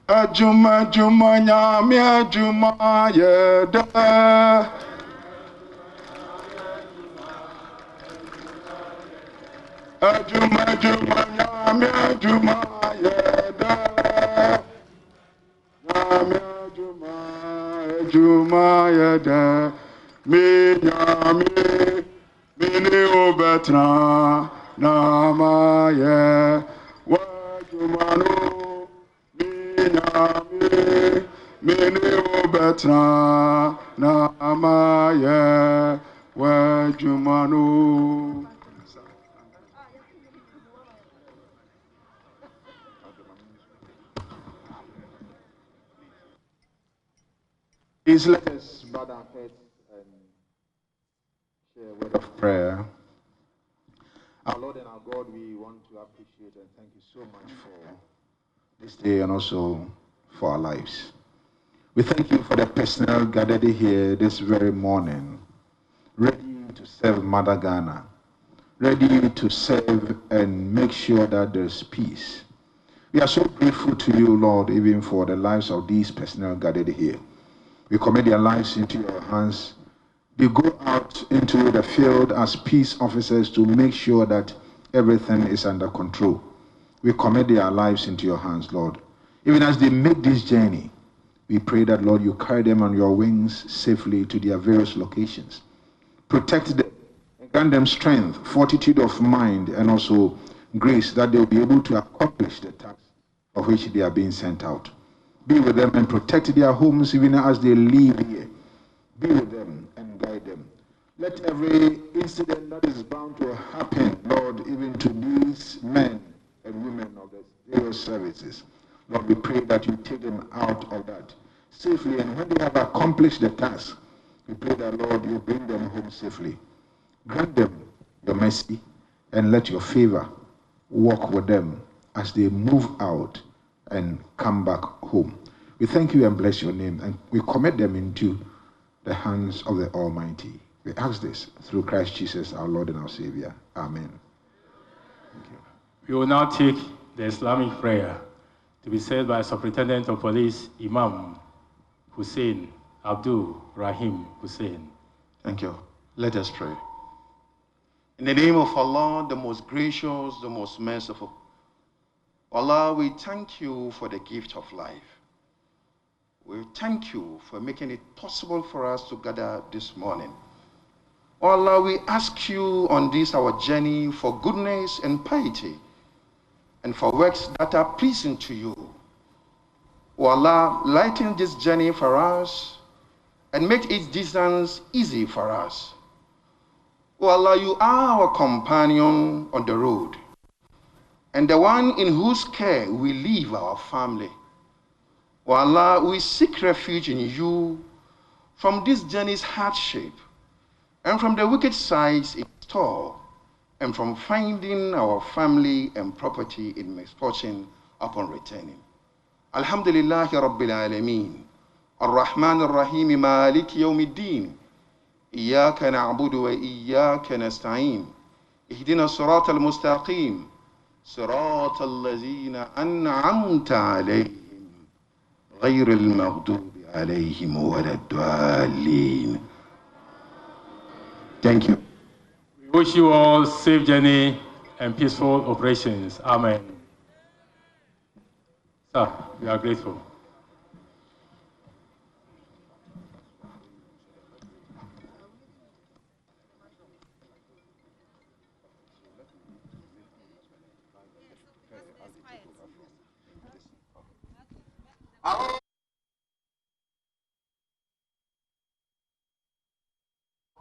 Ajuma juma nyami ajuma yeda. Ajuma juma nyami ajuma yeda. Nyami ajuma yeda. Mi nyami mini obetra Namaye Wajumano Minami Mini Obetra Namaye Wajumano. Please let us bow our heads and share a word of prayer. Our Lord and our God, we want to appreciate and thank you so much for this day and also for our lives. We thank you for the personnel gathered here this very morning, ready to serve Mother Ghana, ready to serve and make sure that there's peace. We are so grateful to you, Lord, even for the lives of these personnel gathered here. We commit their lives into your hands. They go out into the field as peace officers to make sure that everything is under control. We commit their lives into your hands, Lord. Even as they make this journey, we pray that, Lord, you carry them on your wings safely to their various locations. Protect them and grant them strength, fortitude of mind, and also grace that they will be able to accomplish the task for which they are being sent out. Be with them and protect their homes even as they leave here. Be with them and guide them. Let every incident that is bound to happen, Lord, even to these men and women of the various services, Lord, we pray that you take them out of that safely. And when they have accomplished the task, we pray that, Lord, you bring them home safely. Grant them your mercy and let your favor walk with them as they move out and come back home. We thank you and bless your name, and we commit them into the hands of the Almighty. We ask this through Christ Jesus, our Lord and our Savior. Amen. Thank you.
We will now take the Islamic prayer to be said by Superintendent of Police Imam Hussein Abdul Rahim Hussein.
Thank you. Let us pray. In the name of Allah, the most gracious, the most merciful. Allah, we thank you for the gift of life. We thank you for making it possible for us to gather this morning. Allah, we ask you on this our journey for goodness and piety and for works that are pleasing to you. Allah, lighten this journey for us and make its distance easy for us. Allah, you are our companion on the road and the one in whose care we leave our family. Allah, we seek refuge in you from this journey's hardship and from the wicked sides in store and from finding our family and property in misfortune upon returning. Alhamdulillahi Rabbil Alameen. Ar-Rahman Ar-Rahim Maliki Yawmiddin. Iyaka na'budu wa iyaka nasta'in. Ihdina sirata al-mustaqim. Sirata al-lazina an'amta alayhim. غير المغضوب عليهم ولا الضالين. Thank you.
We wish you all safe journey and peaceful operations. Amen. Sir, we are grateful.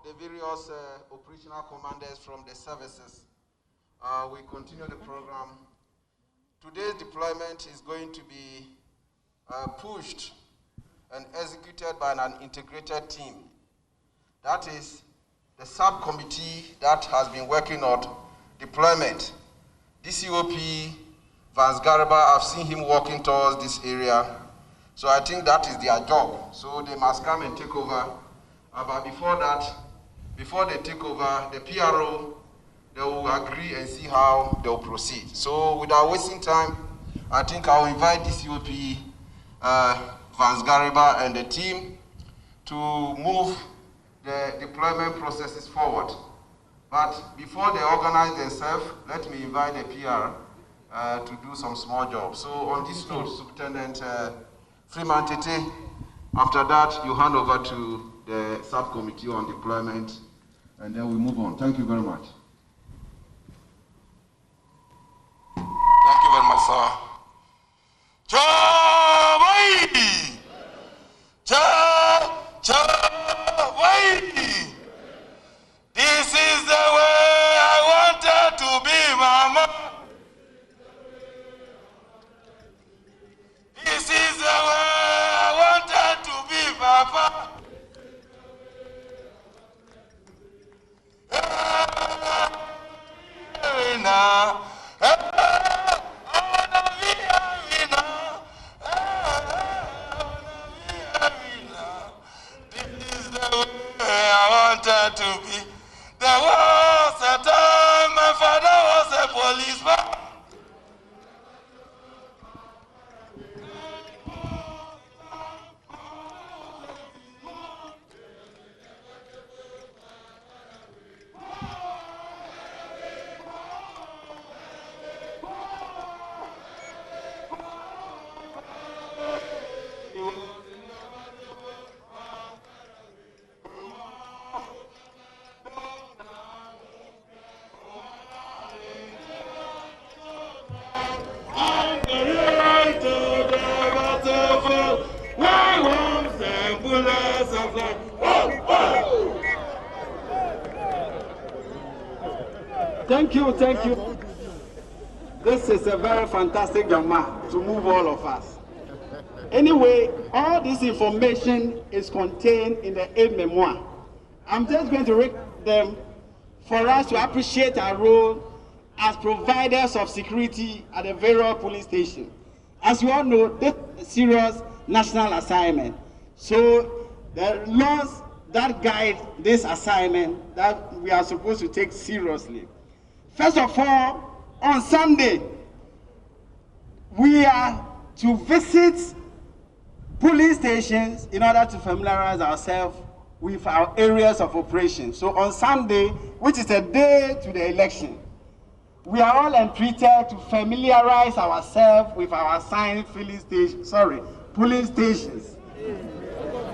The various operational commanders from the services. We continue the program. Today's deployment is going to be pushed and executed by an integrated team. That is the subcommittee that has been working on deployment. DCOP Vance Garba, I've seen him walking towards this area. So I think that is their job. So they must come and take over. But before that, before they take over, the PRO, they will agree and see how they will proceed. So without wasting time, I think I'll invite DCOP Vance Garba and the team to move the deployment processes forward. But before they organize themselves, let me invite the PR to do some small jobs. So on this note, Superintendent Freeman Tete, after that, you hand over to the subcommittee on deployment, and then we move on. Thank you very much.
wanted to be. There was a time my father was a policeman.
Thank you, thank you. This is a very fantastic young man to move all of us. Anyway, all this information is contained in the aid memoir. I'm just going to read them for us to appreciate our role as providers of security at the various police stations. As you all know, this is a serious national assignment. So the laws that guide this assignment that we are supposed to take seriously. First of all, on Sunday, we are to visit police stations in order to familiarize ourselves with our areas of operation. So on Sunday, which is a day to the election, we are all entreated to familiarize ourselves with our assigned police stations.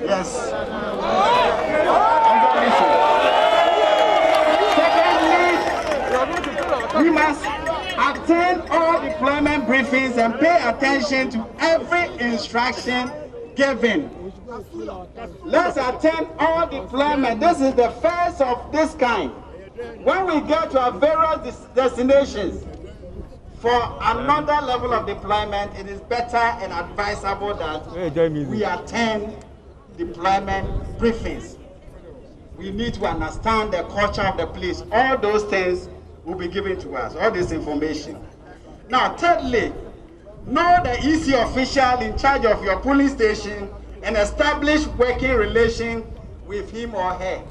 Yes. Secondly, we must attend all deployment briefings and pay attention to every instruction given. Let's attend all deployment. This is the first of this kind. When we get to our various destinations for another level of deployment, it is better and advisable that we attend deployment briefings. We need to understand the culture of the place. All those things will be given to us, all this information. Now, thirdly, know the EC official in charge of your police station and establish working relation with him or her.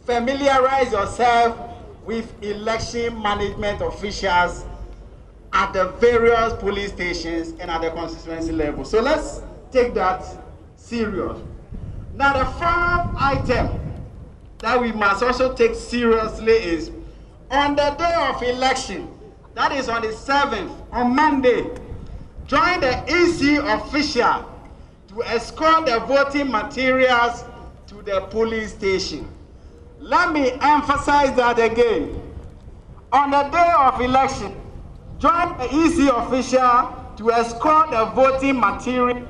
Familiarize yourself with election management officials at the various police stations and at the constituency level. So let's take that serious. Now the fourth item that we must also take seriously is on the day of election, that is on the 7th, on Monday, join the EC official to escort the voting materials to the police station. Let me emphasize that again. On the day of election, join the EC official to escort the voting material.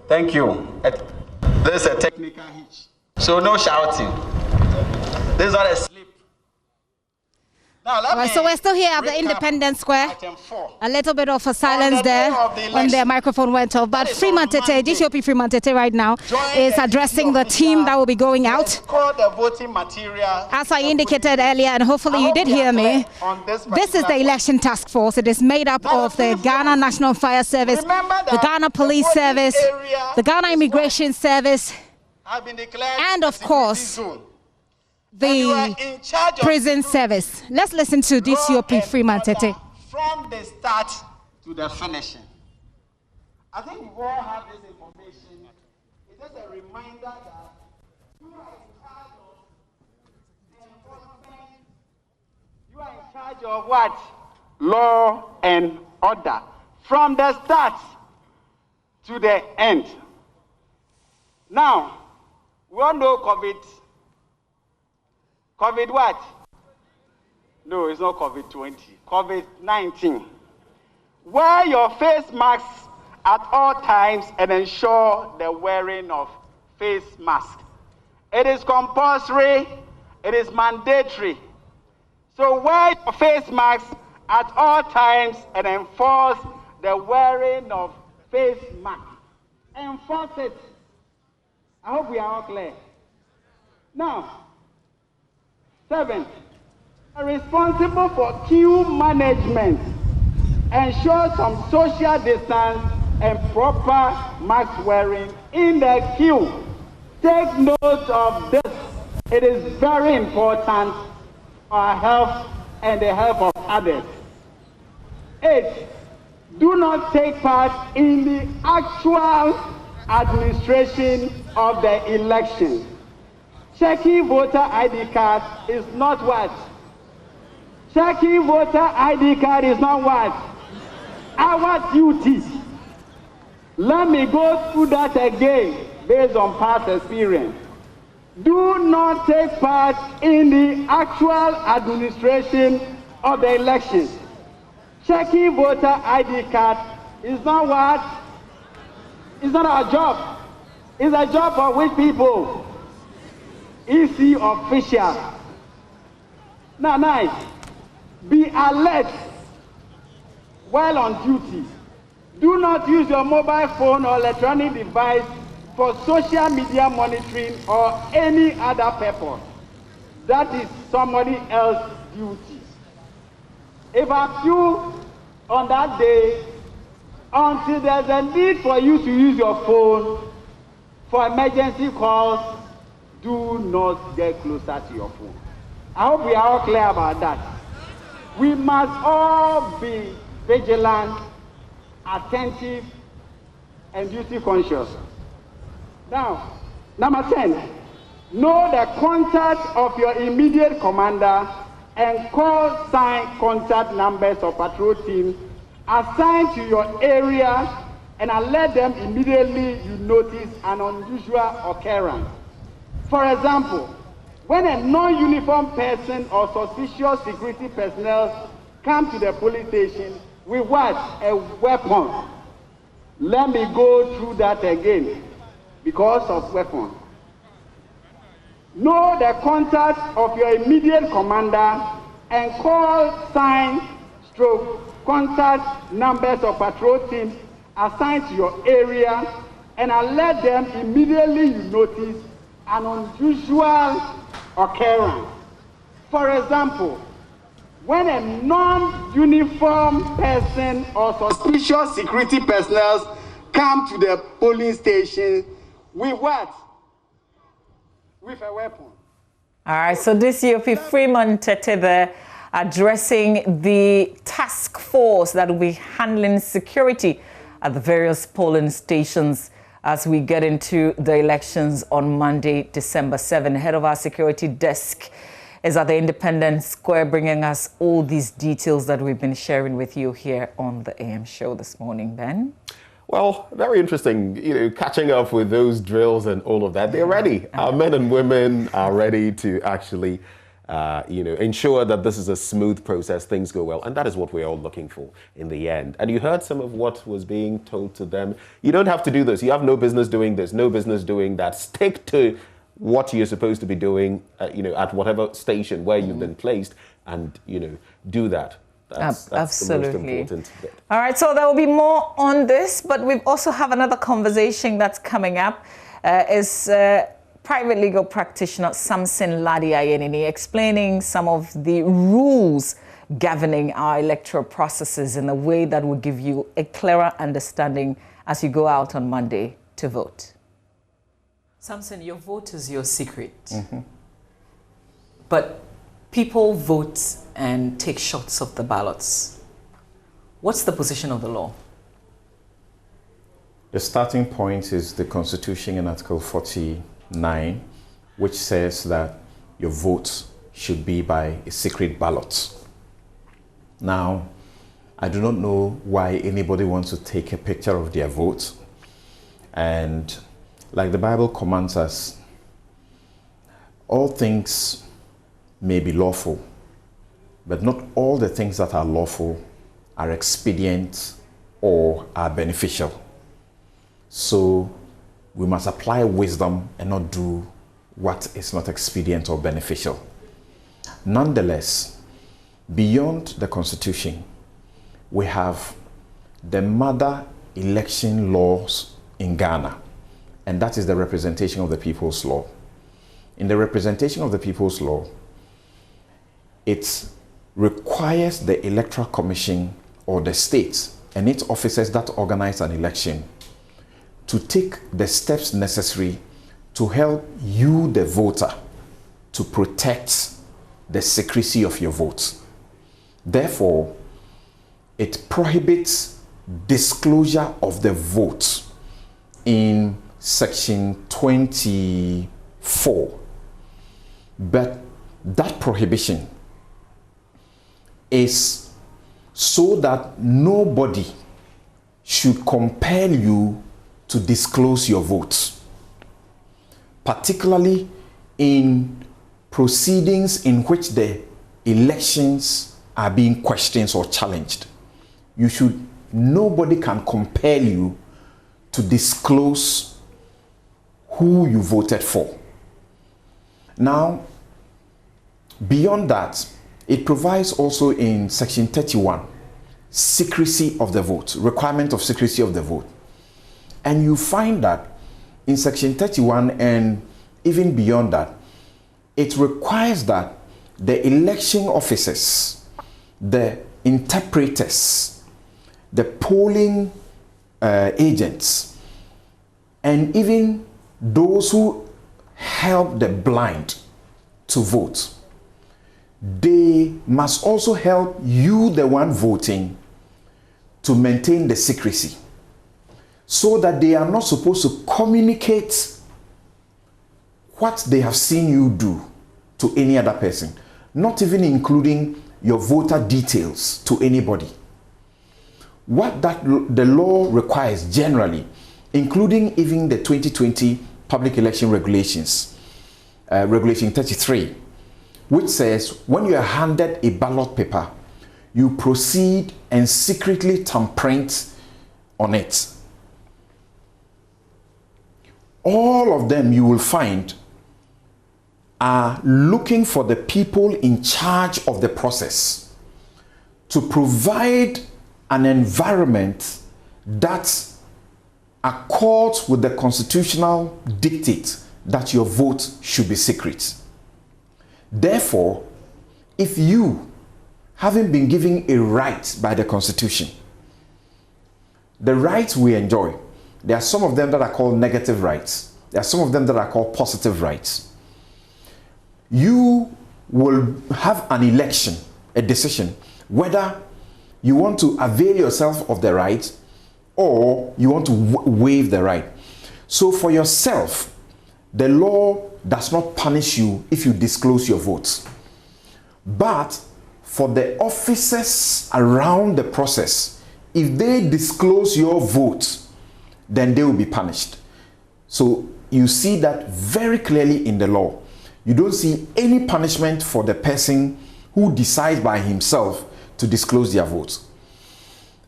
Thank you. This is a technical hitch. So no shouting. This is not a slip. Now,
so we're still here at the Independence Square. A little bit of a silence there when their microphone went off. But Freeman Tete, DCOP Freeman Tete right now is addressing the team that will be going out. As I indicated earlier, and hopefully you did hear me, this is the election task force. It is made up of the Ghana National Fire Service, the Ghana Police Service, the Ghana Immigration Service, and of course, the prison service. Let's listen to DCOP Freeman Tete.
From the start to the finishing. I think we all have this information. It's just a reminder that you are in charge of enforcement. You are in charge of what? Law and order. From the start to the end. Now, we all know COVID what? No, it's not COVID-20. COVID-19. Wear your face masks at all times and ensure the wearing of face mask. It is compulsory, it is mandatory. So wear your face mask at all times and enforce the wearing of face mask. Enforce it. I hope we are all clear. Now, 7, responsible for queue management. Ensure some social distance and proper mask wearing in the queue. Take note of this. It is very important for our health and the health of others. 8, do not take part in the actual administration of the election. Checking voter ID card is not what? Checking voter ID card is not what? Our duty. Let me go through that again based on past experience. Do not take part in the actual administration of the election. Checking voter ID card is not what? It's not our job. It's a job for which people? EC officials. Now, 9, be alert while on duty. Do not use your mobile phone or electronic device for social media monitoring or any other purpose. That is somebody else's duty. If I'm you on that day, until there's a need for you to use your phone for emergency calls, do not get closer to your phone. I hope we are all clear about that. We must all be vigilant, attentive, and duty conscious. Now, number 10, know the contact of your immediate commander and call sign contact numbers of patrol team assigned to your area and alert them immediately you notice an unusual occurrence. For example, when a non-uniformed person or suspicious security personnel come to the police station with what? A weapon. Let me go through that again because of weapon. Know the contact of your immediate commander and call sign stroke contact numbers of patrol teams assigned to your area and alert them immediately you notice an unusual occurrence. For example, when a non-uniform person or suspicious security personnel come to the polling station with what? With a weapon.
All right, so this EOP Freeman Tete there addressing the task force that will be handling security at the various polling stations as we get into the elections on Monday, December 7. Head of our security desk is at the Independence Square, bringing us all these details that we've been sharing with you here on the AM show this morning, Ben.
Well, very interesting, catching up with those drills and all of that. They're ready. Our men and women are ready to actually, ensure that this is a smooth process, things go well. And that is what we're all looking for in the end. And you heard some of what was being told to them. You don't have to do this. You have no business doing this, no business doing that. Stick to what you're supposed to be doing, at whatever station where you've been placed and, do that. That's
Absolutely.
the most important bit.
All right, so there will be more on this, but we also have another conversation that's coming up. Is private legal practitioner Samson Ladi Ayenini explaining some of the rules governing our electoral processes in a way that will give you a clearer understanding as you go out on Monday to vote. Samson, your vote is your secret.
Mm-hmm.
But people vote and take shots of the ballots. What's the position of the law?
The starting point is the Constitution in Article 49, which says that your vote should be by a secret ballot. Now, I do not know why anybody wants to take a picture of their vote. And like the Bible commands us, all things may be lawful, but not all the things that are lawful are expedient or are beneficial. So we must apply wisdom and not do what is not expedient or beneficial. Nonetheless, beyond the Constitution, we have the mother election laws in Ghana, and that is the Representation of the People's Law. In the Representation of the People's Law, it requires the Electoral Commission or the states and its officers that organize an election to take the steps necessary to help you, the voter, to protect the secrecy of your votes. Therefore, it prohibits disclosure of the vote in section 24. But that prohibition is so that nobody should compel you to disclose your votes, particularly in proceedings in which the elections are being questioned or challenged. Nobody can compel you to disclose who you voted for. Now, beyond that, it provides also in section 31, secrecy of the vote, requirement of secrecy of the vote. And you find that in section 31 and even beyond that, it requires that the election officers, the interpreters, the polling agents, and even those who help the blind to vote, they must also help you, the one voting, to maintain the secrecy, so that they are not supposed to communicate what they have seen you do to any other person, not even including your voter details to anybody. What the law requires generally, including even the 2020 Public Election Regulations, Regulation 33, which says when you are handed a ballot paper, you proceed and secretly thumbprint on it. All of them you will find are looking for the people in charge of the process to provide an environment that accords with the constitutional dictate that your vote should be secret. Therefore, if you, having been given a right by the Constitution, the rights we enjoy, there are some of them that are called negative rights. There are some of them that are called positive rights. You will have an election, a decision, whether you want to avail yourself of the right or you want to waive the right. So for yourself, the law does not punish you if you disclose your votes. But for the officers around the process, if they disclose your vote, then they will be punished. So you see that very clearly in the law. You don't see any punishment for the person who decides by himself to disclose their votes.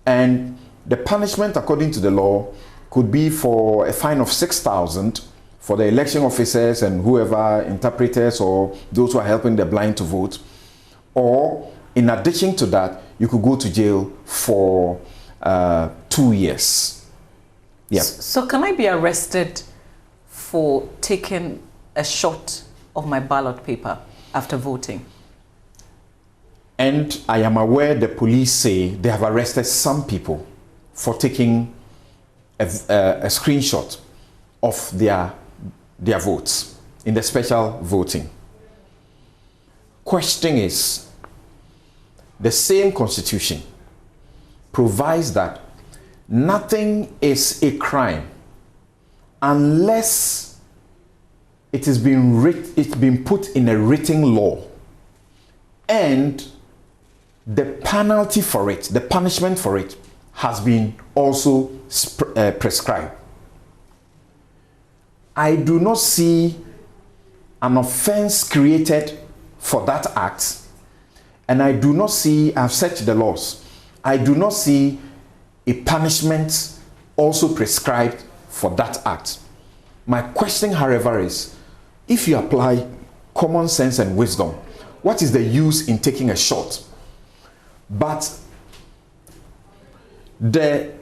And the punishment, according to the law, could be for a fine of 6,000 for the election officers and whoever, interpreters or those who are helping the blind to vote. Or in addition to that, you could go to jail for 2 years. Yeah.
So can I be arrested for taking a shot of my ballot paper after voting?
And I am aware the police say they have arrested some people for taking a screenshot of their votes in the special voting. Question is, the same Constitution provides that nothing is a crime unless it has been put in a written law, and the penalty for it, the punishment for it, has been also prescribed. I do not see an offense created for that act, And I do not see, I've searched the laws, I do not see a punishment also prescribed for that act. My question, however, is if you apply common sense and wisdom, what is the use in taking a shot? But the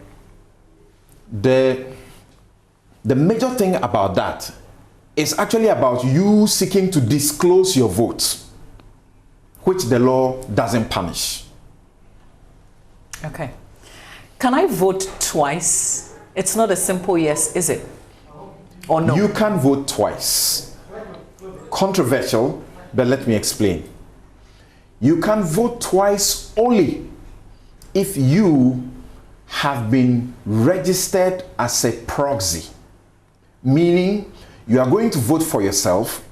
major thing about that is actually about you seeking to disclose your vote, which the law doesn't punish.
Okay. Can I vote twice? It's not a simple yes, is it? Or no?
You can vote twice. Controversial, but let me explain. You can vote twice only if you have been registered as a proxy, meaning you are going to vote for yourself,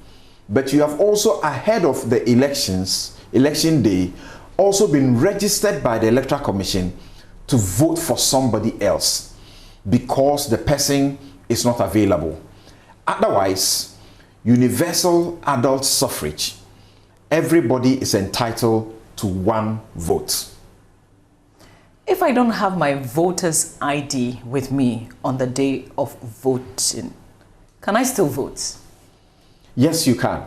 but you have also, ahead of the election day, also been registered by the Electoral Commission to vote for somebody else because the person is not available. Otherwise, universal adult suffrage, everybody is entitled to one vote.
If I don't have my voter's ID with me on the day of voting, can I still vote?
Yes, you can.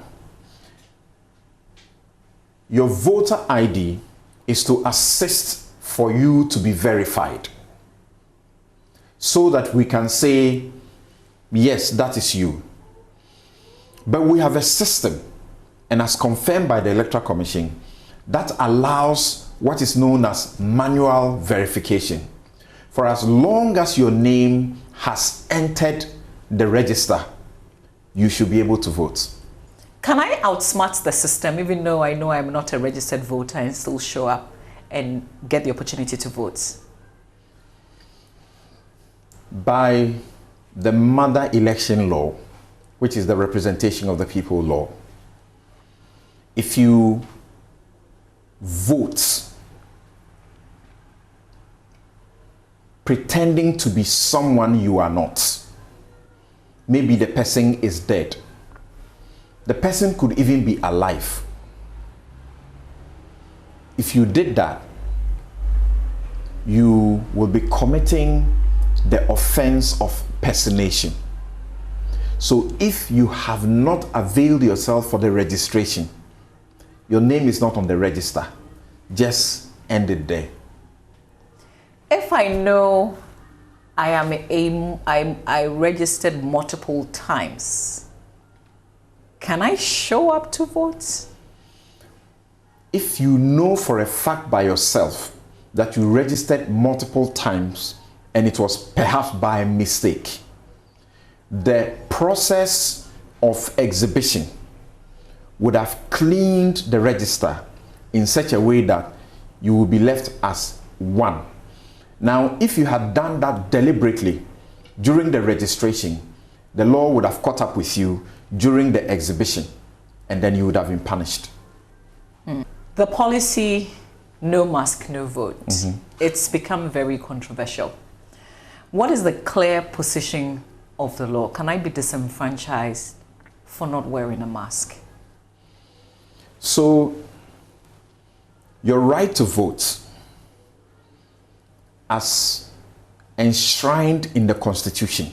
Your voter ID is to assist for you to be verified so that we can say, yes, that is you. But we have a system, and as confirmed by the Electoral Commission, that allows what is known as manual verification. For as long as your name has entered the register, you should be able to vote.
Can I outsmart the system even though I know I'm not a registered voter and still show up and get the opportunity to vote?
By the mother election law, which is the representation of the people law, if you vote pretending to be someone you are not, maybe the person is dead, the person could even be alive. If you did that, you will be committing the offense of personation. So if you have not availed yourself for the registration, your name is not on the register, just end it there.
If I know I registered multiple times, can I show up to vote?
If you know for a fact by yourself that you registered multiple times and it was perhaps by mistake, the process of exhibition would have cleaned the register in such a way that you will be left as one. Now, if you had done that deliberately during the registration, the law would have caught up with you during the exhibition, and then you would have been punished.
The policy, no mask, no vote, it's become very controversial. What is the clear position of the law? Can I be disenfranchised for not wearing a mask?
So, your right to vote, as enshrined in the Constitution,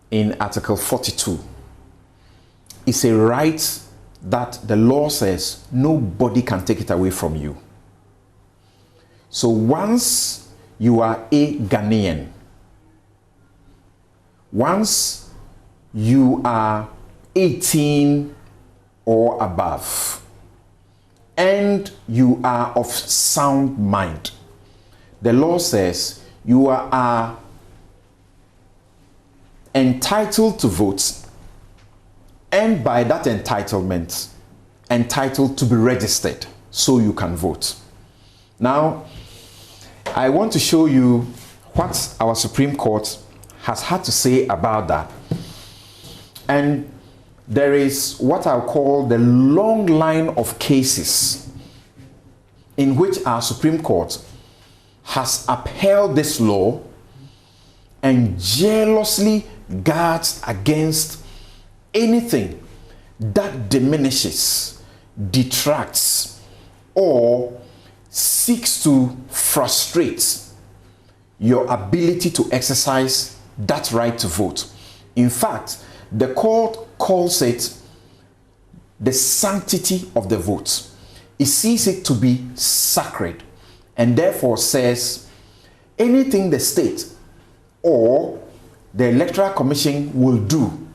in Article 42, is a right that the law says nobody can take it away from you. So once you are a Ghanaian, once you are 18 or above, and you are of sound mind, the law says you are entitled to vote, and by that entitlement, entitled to be registered so you can vote. Now, I want to show you what our Supreme Court has had to say about that. And there is what I'll call the long line of cases in which our Supreme Court has upheld this law and jealously guards against anything that diminishes detracts or seeks to frustrate your ability to exercise that right to vote. In fact, the court calls it the sanctity of the vote. It sees it to be sacred and therefore says anything the state or the Electoral Commission will do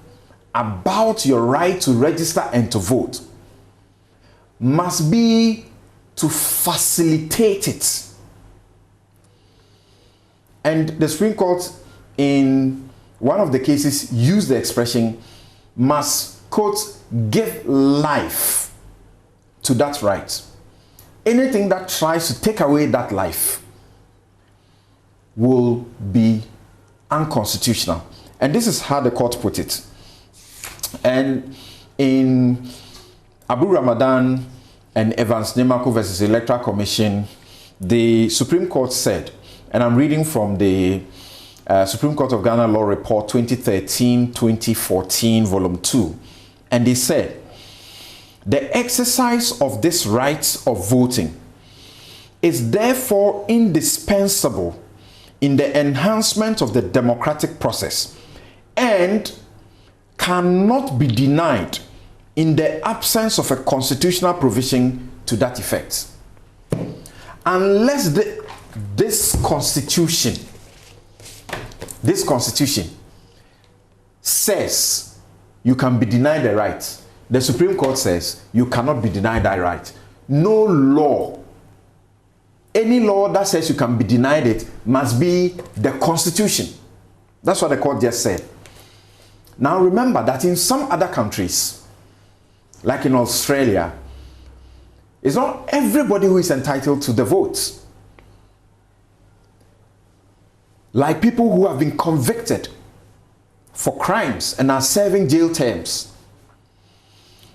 about your right to register and to vote must be to facilitate it. And the Supreme Court in one of the cases used the expression must, quote, give life to that right. Anything that tries to take away that life will be unconstitutional. And this is how the court put it. And in Abu Ramadan and Evans Nemako versus Electoral Commission, the Supreme Court said, and I'm reading from the Supreme Court of Ghana Law Report 2013-2014, Volume 2, and they said, the exercise of this right of voting is therefore indispensable in the enhancement of the democratic process and cannot be denied in the absence of a constitutional provision to that effect. Unless this constitution says you can be denied the right, the Supreme Court says you cannot be denied that right. No law, any law that says you can be denied it must be the Constitution. That's what the court just said. Now remember that in some other countries, like in Australia, it's not everybody who is entitled to the vote. Like people who have been convicted for crimes and are serving jail terms.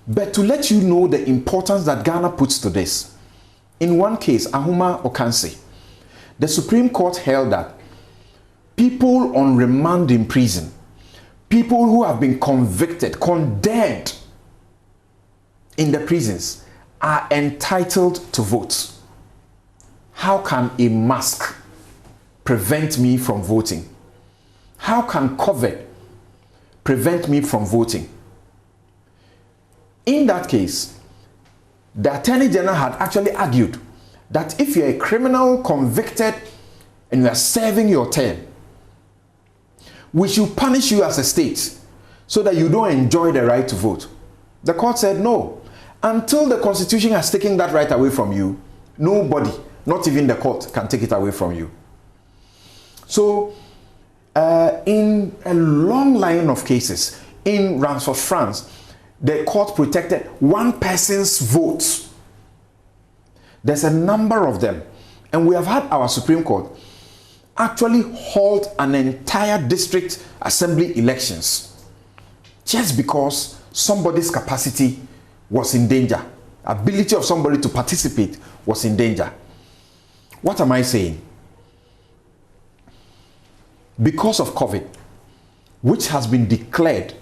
But to let you know the importance that Ghana puts to this, in one case, Ahuma Okansi, the Supreme Court held that people on remand in prison, people who have been convicted, condemned in the prisons, are entitled to vote. How can a mask prevent me from voting? How can COVID prevent me from voting? In that case, the Attorney General had actually argued that if you're a criminal convicted and you are serving your term, we should punish you as a state so that you don't enjoy the right to vote. The court said no. Until the Constitution has taken that right away from you, nobody, not even the court, can take it away from you. So, in a long line of cases, in Ransford, France, the court protected one person's vote. There's a number of them. And we have had our Supreme Court actually halt an entire district assembly elections just because somebody's capacity was in danger. Ability of somebody to participate was in danger. What am I saying? Because of COVID, which has been declared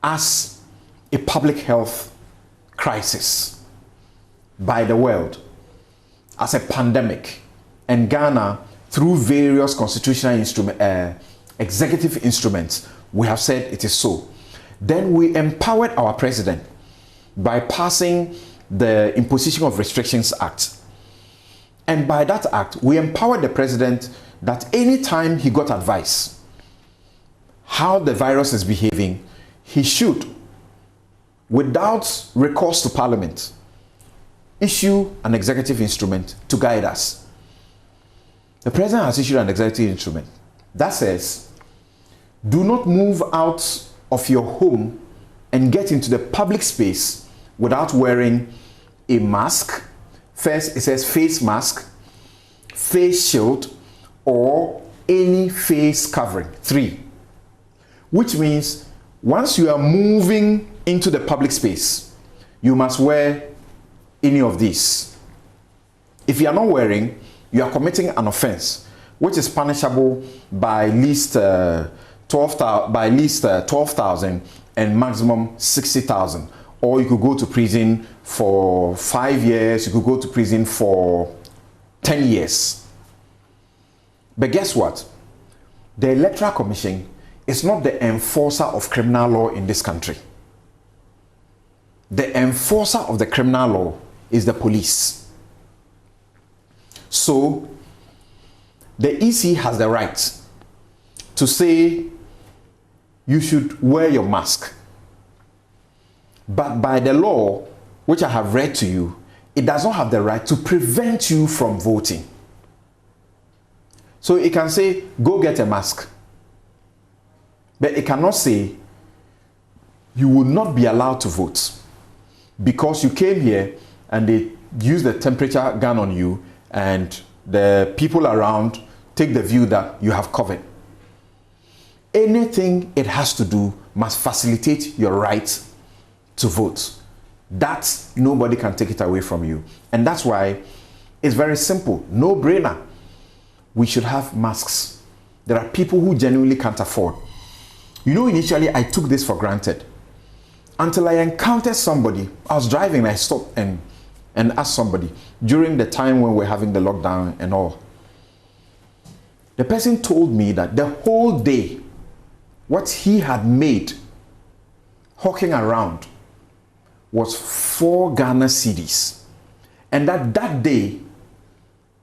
as a public health crisis by the world, as a pandemic, and Ghana, through various constitutional executive instruments, we have said it is so. Then we empowered our president by passing the Imposition of Restrictions Act. And by that act, we empowered the president that any time he got advice how the virus is behaving, he should, without recourse to Parliament, issue an executive instrument to guide us. The president has issued an executive instrument that says, do not move out of your home and get into the public space without wearing a mask. First, it says face mask, face shield, or any face covering. 3. Which means once you are moving into the public space, you must wear any of these. If you are not wearing, you are committing an offense, which is punishable by least 12,000 and maximum 60,000, or you could go to prison for 5 years, you could go to prison for 10 years. But guess what? The Electoral Commission is not the enforcer of criminal law in this country. The enforcer of the criminal law is the police. So the EC has the right to say you should wear your mask. But by the law, which I have read to you, it does not have the right to prevent you from voting. So it can say, go get a mask. But it cannot say, you will not be allowed to vote because you came here and they use the temperature gun on you and the people around take the view that you have COVID. Anything it has to do must facilitate your right to vote. That nobody can take it away from you. And that's why it's very simple, no brainer. We should have masks. There are people who genuinely can't afford. You know, initially I took this for granted until I encountered somebody. I was driving and I stopped and asked somebody during the time when we're having the lockdown and all. The person told me that the whole day, what he had made hawking around was 4 Ghana cedis, and that day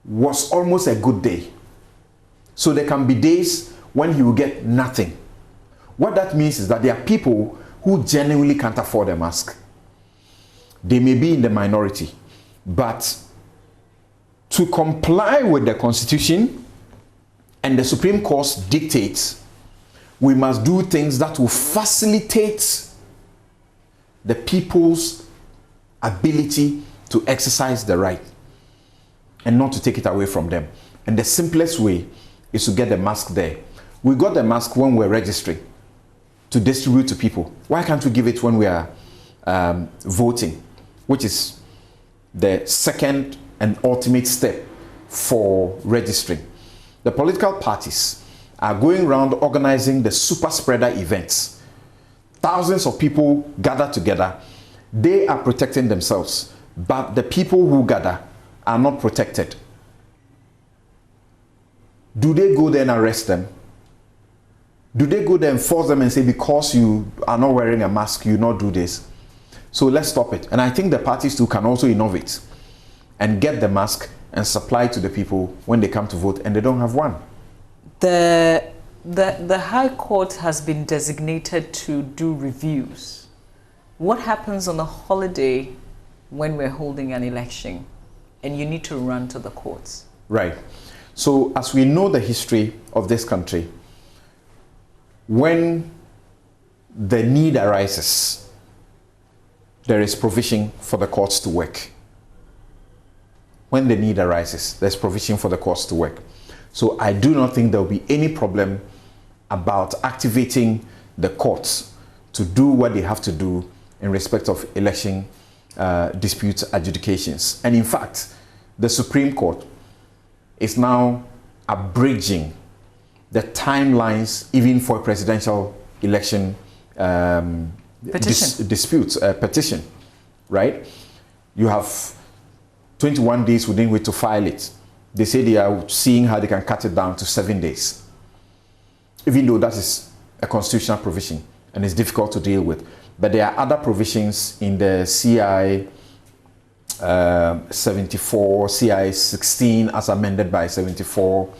was almost a good day. So there can be days when he will get nothing. What that means is that there are people who genuinely can't afford a mask. They may be in the minority, but to comply with the Constitution and the Supreme Court dictates, we must do things that will facilitate the people's ability to exercise the right and not to take it away from them. And the simplest way is to get the mask there. We got the mask when we're registering to distribute to people. Why can't we give it when we are voting, which is the second and ultimate step for registering? The political parties are going around organizing the super spreader events. Thousands of people gather together. They are protecting themselves, but the people who gather are not protected. Do they go there and arrest them? Do they go there and force them and say, because you are not wearing a mask, you not do this? So let's stop it. And I think the parties too can also innovate and get the mask and supply to the people when they come to vote and they don't have one.
The High Court has been designated to do reviews. What happens on a holiday when we're holding an election and you need to run to the courts?
Right. So as we know the history of this country, when the need arises, there is provision for the courts to work. When the need arises, there's provision for the courts to work. So I do not think there will be any problem about activating the courts to do what they have to do in respect of election dispute adjudications. And in fact, the Supreme Court is now abridging the timelines even for presidential election petition, right? You have 21 days within which to file it. They say they are seeing how they can cut it down to 7 days, even though that is a constitutional provision and it's difficult to deal with. But there are other provisions in the CI 74, CI 16 as amended by 74,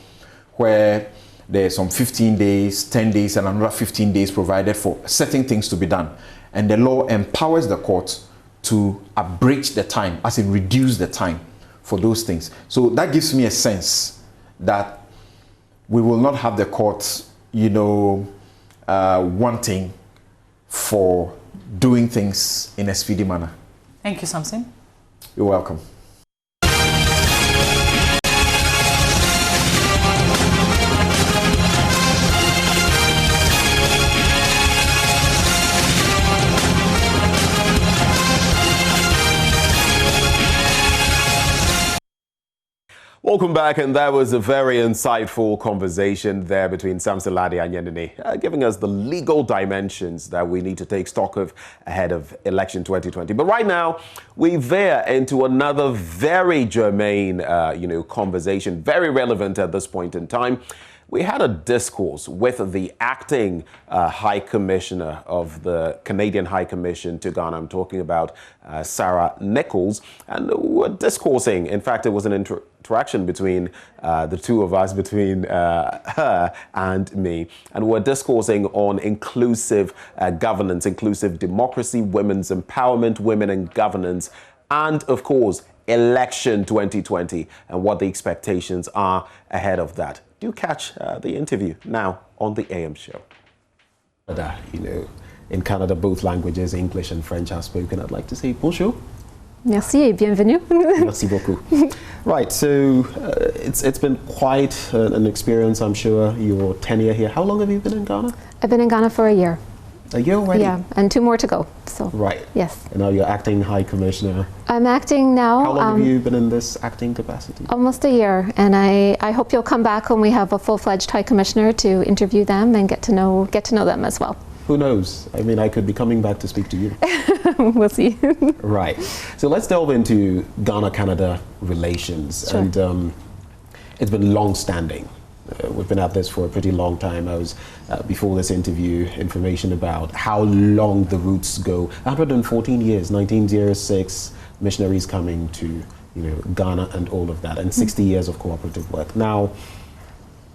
where there's some 15 days, 10 days, and another 15 days provided for certain things to be done. And the law empowers the court to abridge the time, as in reduce the time for those things. So that gives me a sense that we will not have the courts, wanting for doing things in a speedy manner.
Thank you, Samson.
You're welcome.
Welcome back, and that was a very insightful conversation there between Samson Ladi and Yenene, giving us the legal dimensions that we need to take stock of ahead of election 2020. But right now, we veer into another very germane, conversation, very relevant at this point in time. We had a discourse with the acting High Commissioner of the Canadian High Commission to Ghana. I'm talking about Sarah Nichols, and we're discoursing. In fact, it was an interaction between the two of us, between her and me, and we're discoursing on inclusive governance, inclusive democracy, women's empowerment, women in governance, and of course, election 2020 and what the expectations are ahead of that. Do catch the interview now on the AM show. In Canada, both languages, English and French, are spoken. I'd like to say bonjour.
Merci et bienvenue.
Merci beaucoup. Right, so it's been quite an experience, I'm sure, your tenure here. How long have you been in Ghana?
I've been in Ghana for a year.
A year already?
Yeah, and 2 more to go. So
right.
Yes.
And now you're acting High Commissioner.
I'm acting now.
How long have you been in this acting capacity?
Almost a year, and I hope you'll come back when we have a full-fledged High Commissioner to interview them and get to know them as well.
Who knows? I mean, I could be coming back to speak to you.
We'll see.
Right. So let's delve into Ghana-Canada relations.
Sure.
And it's been long-standing. We've been at this for a pretty long time. I was, before this interview, information about how long the roots go. 114 years, 1906, missionaries coming to Ghana and all of that, and 60 years of cooperative work. Now,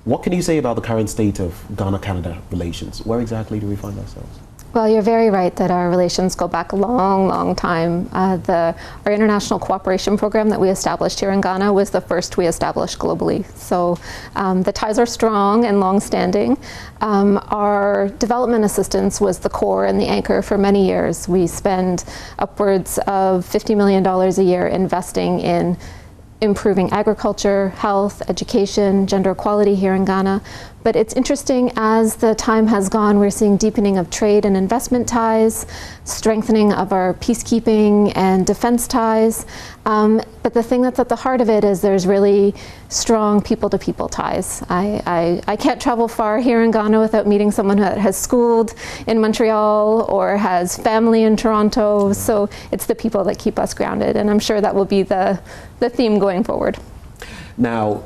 what can you say about the current state of Ghana-Canada relations? Where exactly do we find ourselves?
Well, you're very right that our relations go back a long, long time. Our international cooperation program that we established here in Ghana was the first we established globally. So the ties are strong and long-standing. Our development assistance was the core and the anchor for many years. We spend upwards of $50 million a year investing in improving agriculture, health, education, gender equality here in Ghana. But it's interesting, as the time has gone, we're seeing deepening of trade and investment ties, strengthening of our peacekeeping and defense ties. But the thing that's at the heart of it is there's really strong people-to-people ties. I can't travel far here in Ghana without meeting someone who has schooled in Montreal or has family in Toronto. So it's the people that keep us grounded, and I'm sure that will be the theme going forward.
Now,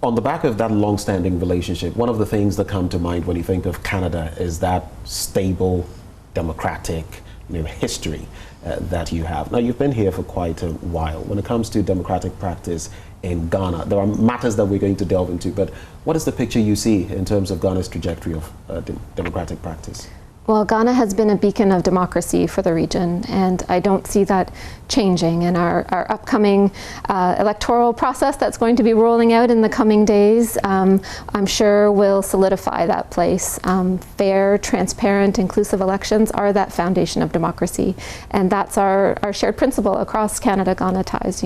on the back of that long-standing relationship, one of the things that come to mind when you think of Canada is that stable, democratic, history that you have. Now, you've been here for quite a while. When it comes to democratic practice in Ghana, there are matters that we're going to delve into, but what is the picture you see in terms of Ghana's trajectory of democratic practice?
Well, Ghana has been a beacon of democracy for the region, and I don't see that changing. In our upcoming electoral process that's going to be rolling out in the coming days, I'm sure will solidify that place. Fair, transparent, inclusive elections are that foundation of democracy, and that's our shared principle across Canada-Ghana ties.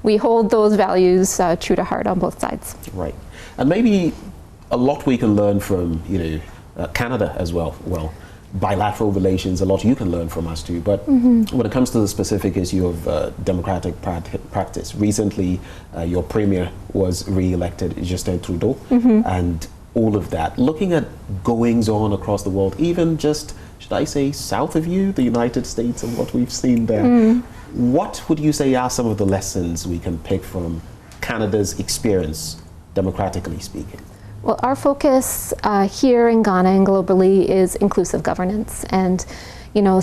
We hold those values true to heart on both sides.
Right, and maybe a lot we can learn from Canada as well. Well, bilateral relations, a lot you can learn from us too. But when it comes to the specific issue of democratic practice, recently your premier was re-elected, Justin Trudeau, and all of that. Looking at goings on across the world, even just, should I say, south of you, the United States, and what we've seen there, what would you say are some of the lessons we can pick from Canada's experience, democratically speaking?
Well, our focus here in Ghana and globally is inclusive governance. And,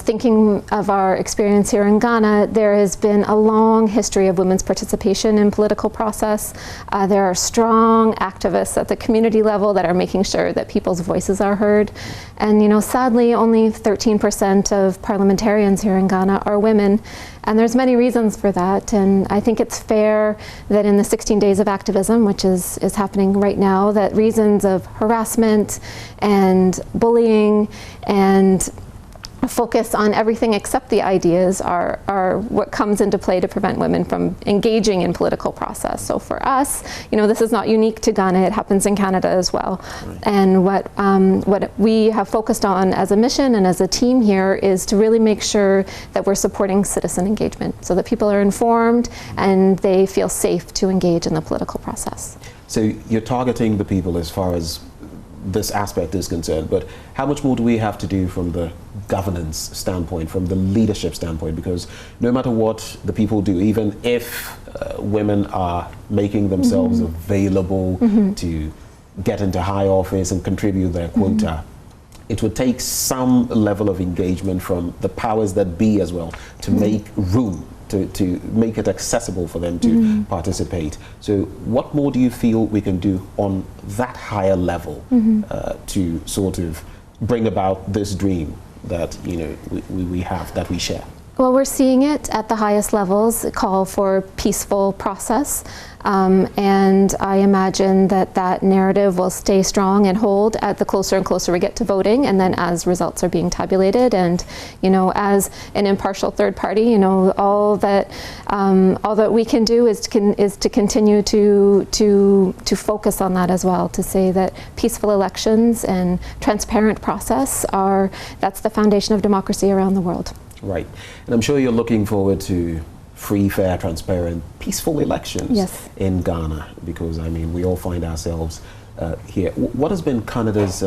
thinking of our experience here in Ghana, there has been a long history of women's participation in political process. There are strong activists at the community level that are making sure that people's voices are heard. And, sadly, only 13% of parliamentarians here in Ghana are women. And there's many reasons for that, and I think it's fair that in the 16 days of activism, which is happening right now, that reasons of harassment and bullying and focus on everything except the ideas are what comes into play to prevent women from engaging in political process. So for us, this is not unique to Ghana, it happens in Canada as well. Right. And what we have focused on as a mission and as a team here is to really make sure that we're supporting citizen engagement so that people are informed and they feel safe to engage in the political process.
So you're targeting the people as far as this aspect is concerned, but how much more do we have to do from the governance standpoint, from the leadership standpoint? Because no matter what the people do, even if women are making themselves available to get into high office and contribute their quota, it would take some level of engagement from the powers that be as well to make room, to make it accessible for them to participate. So what more do you feel we can do on that higher level to sort of bring about this dream that we have, that we share?
Well, we're seeing it at the highest levels, call for peaceful process. And I imagine that narrative will stay strong and hold at the closer and closer we get to voting, and then as results are being tabulated. And as an impartial third party, all that we can do is to continue to focus on that as well, to say that peaceful elections and transparent process that's the foundation of democracy around the world.
Right, and I'm sure you're looking forward to free, fair, transparent, peaceful elections in Ghana, because we all find ourselves here. What has been Canada's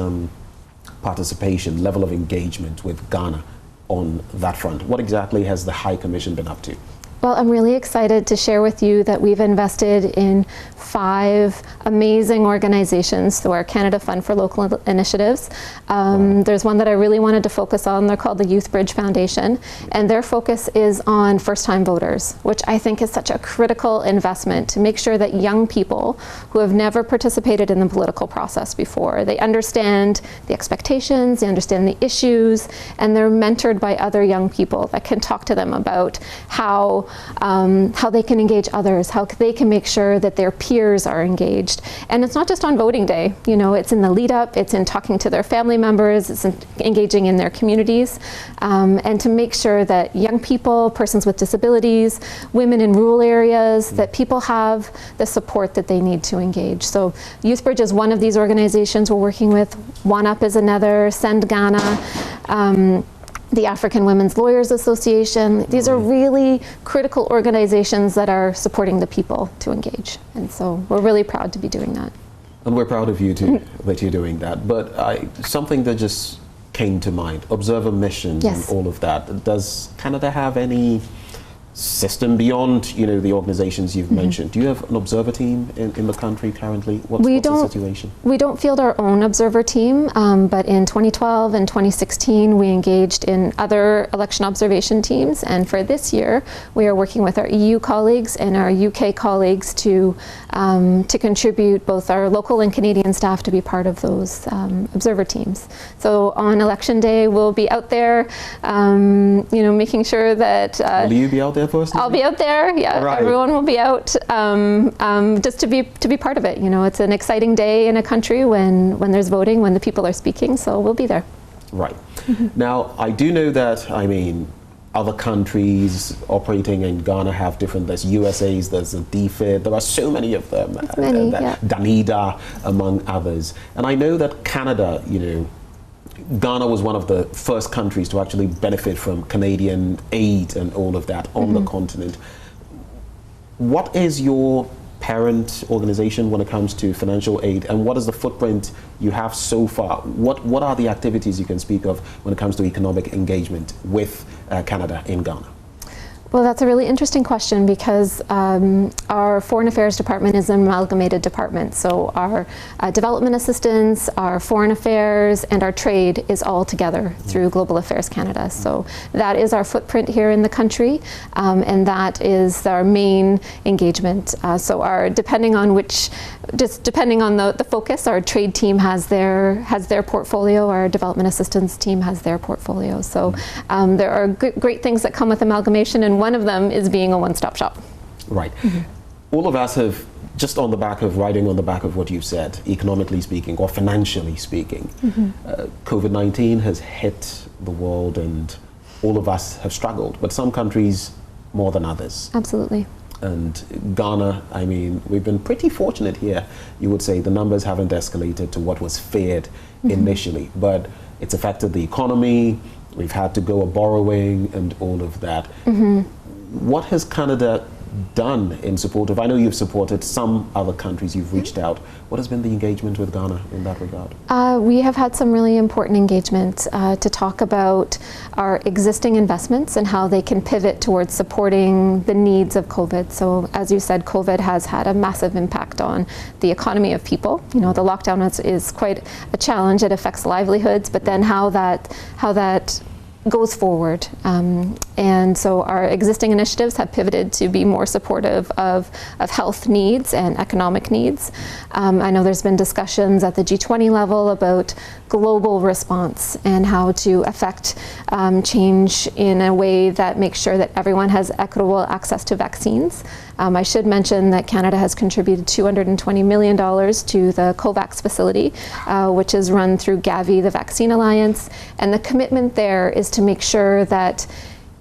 participation, level of engagement with Ghana on that front? What exactly has the High Commission been up to?
Well, I'm really excited to share with you that we've invested in 5 amazing organizations through our Canada Fund for Local Initiatives. There's one that I really wanted to focus on. They're called the Youth Bridge Foundation, and their focus is on first-time voters, which I think is such a critical investment to make sure that young people who have never participated in the political process before, they understand the expectations, they understand the issues, and they're mentored by other young people that can talk to them about how they can engage others, how they can make sure that their peers are engaged. And it's not just on voting day, it's in the lead up, it's in talking to their family members, it's in engaging in their communities, and to make sure that young people, persons with disabilities, women in rural areas, that people have the support that they need to engage. So YouthBridge is one of these organizations we're working with, One Up is another, Send Ghana, the African Women's Lawyers Association. These are really critical organizations that are supporting the people to engage. And so we're really proud to be doing that.
And we're proud of you too, that you're doing that. But something that just came to mind, observer missions and all of that. Does Canada have any system beyond the organizations you've mentioned? Do you have an observer team in the country currently? What's the situation?
We don't field our own observer team, but in 2012 and 2016 we engaged in other election observation teams, and for this year we are working with our EU colleagues and our UK colleagues to contribute both our local and Canadian staff to be part of those observer teams. So on election day we'll be out there making sure that
will you be out there?
I'll be out there. Yeah, right. Everyone will be out just to be part of it. It's an exciting day in a country when there's voting, when the people are speaking. So we'll be there.
Right. Now, I do know that other countries operating in Ghana have different. There's USA's, there's the DFID. There are so many of them. Danida, among others. And I know that Canada, Ghana was one of the first countries to actually benefit from Canadian aid and all of that on the continent. What is your parent organization when it comes to financial aid, and what is the footprint you have so far? What are the activities you can speak of when it comes to economic engagement with Canada in Ghana?
Well, that's a really interesting question, because our Foreign Affairs Department is an amalgamated department. So our development assistance, our foreign affairs, and our trade is all together through Global Affairs Canada. So that is our footprint here in the country, and that is our main engagement. So depending on the focus, our trade team has their portfolio, our development assistance team has their portfolio. So there are great things that come with amalgamation, and one of them is being a one-stop shop.
Right. All of us have, just riding on the back of what you've said, economically speaking or financially speaking, COVID-19 has hit the world, and all of us have struggled, but some countries more than others.
Absolutely.
And Ghana, I mean, we've been pretty fortunate here. You would say the numbers haven't escalated to what was feared initially, but it's affected the economy. We've had to go a borrowing and all of that. What has Canada done in support of, I know you've supported some other countries, you've reached out. What has been the engagement with Ghana in that regard?
We have had some really important engagement to talk about our existing investments and how they can pivot towards supporting the needs of COVID. So as you said, COVID has had a massive impact on the economy of people. You know, the lockdown is quite a challenge. It affects livelihoods, but then how that goes forward. And so our existing initiatives have pivoted to be more supportive of health needs and economic needs. I know there's been discussions at the G20 level about global response and how to affect change in a way that makes sure that everyone has equitable access to vaccines. I should mention that Canada has contributed $220 million to the COVAX facility, which is run through Gavi, the Vaccine Alliance. And the commitment there is to make sure that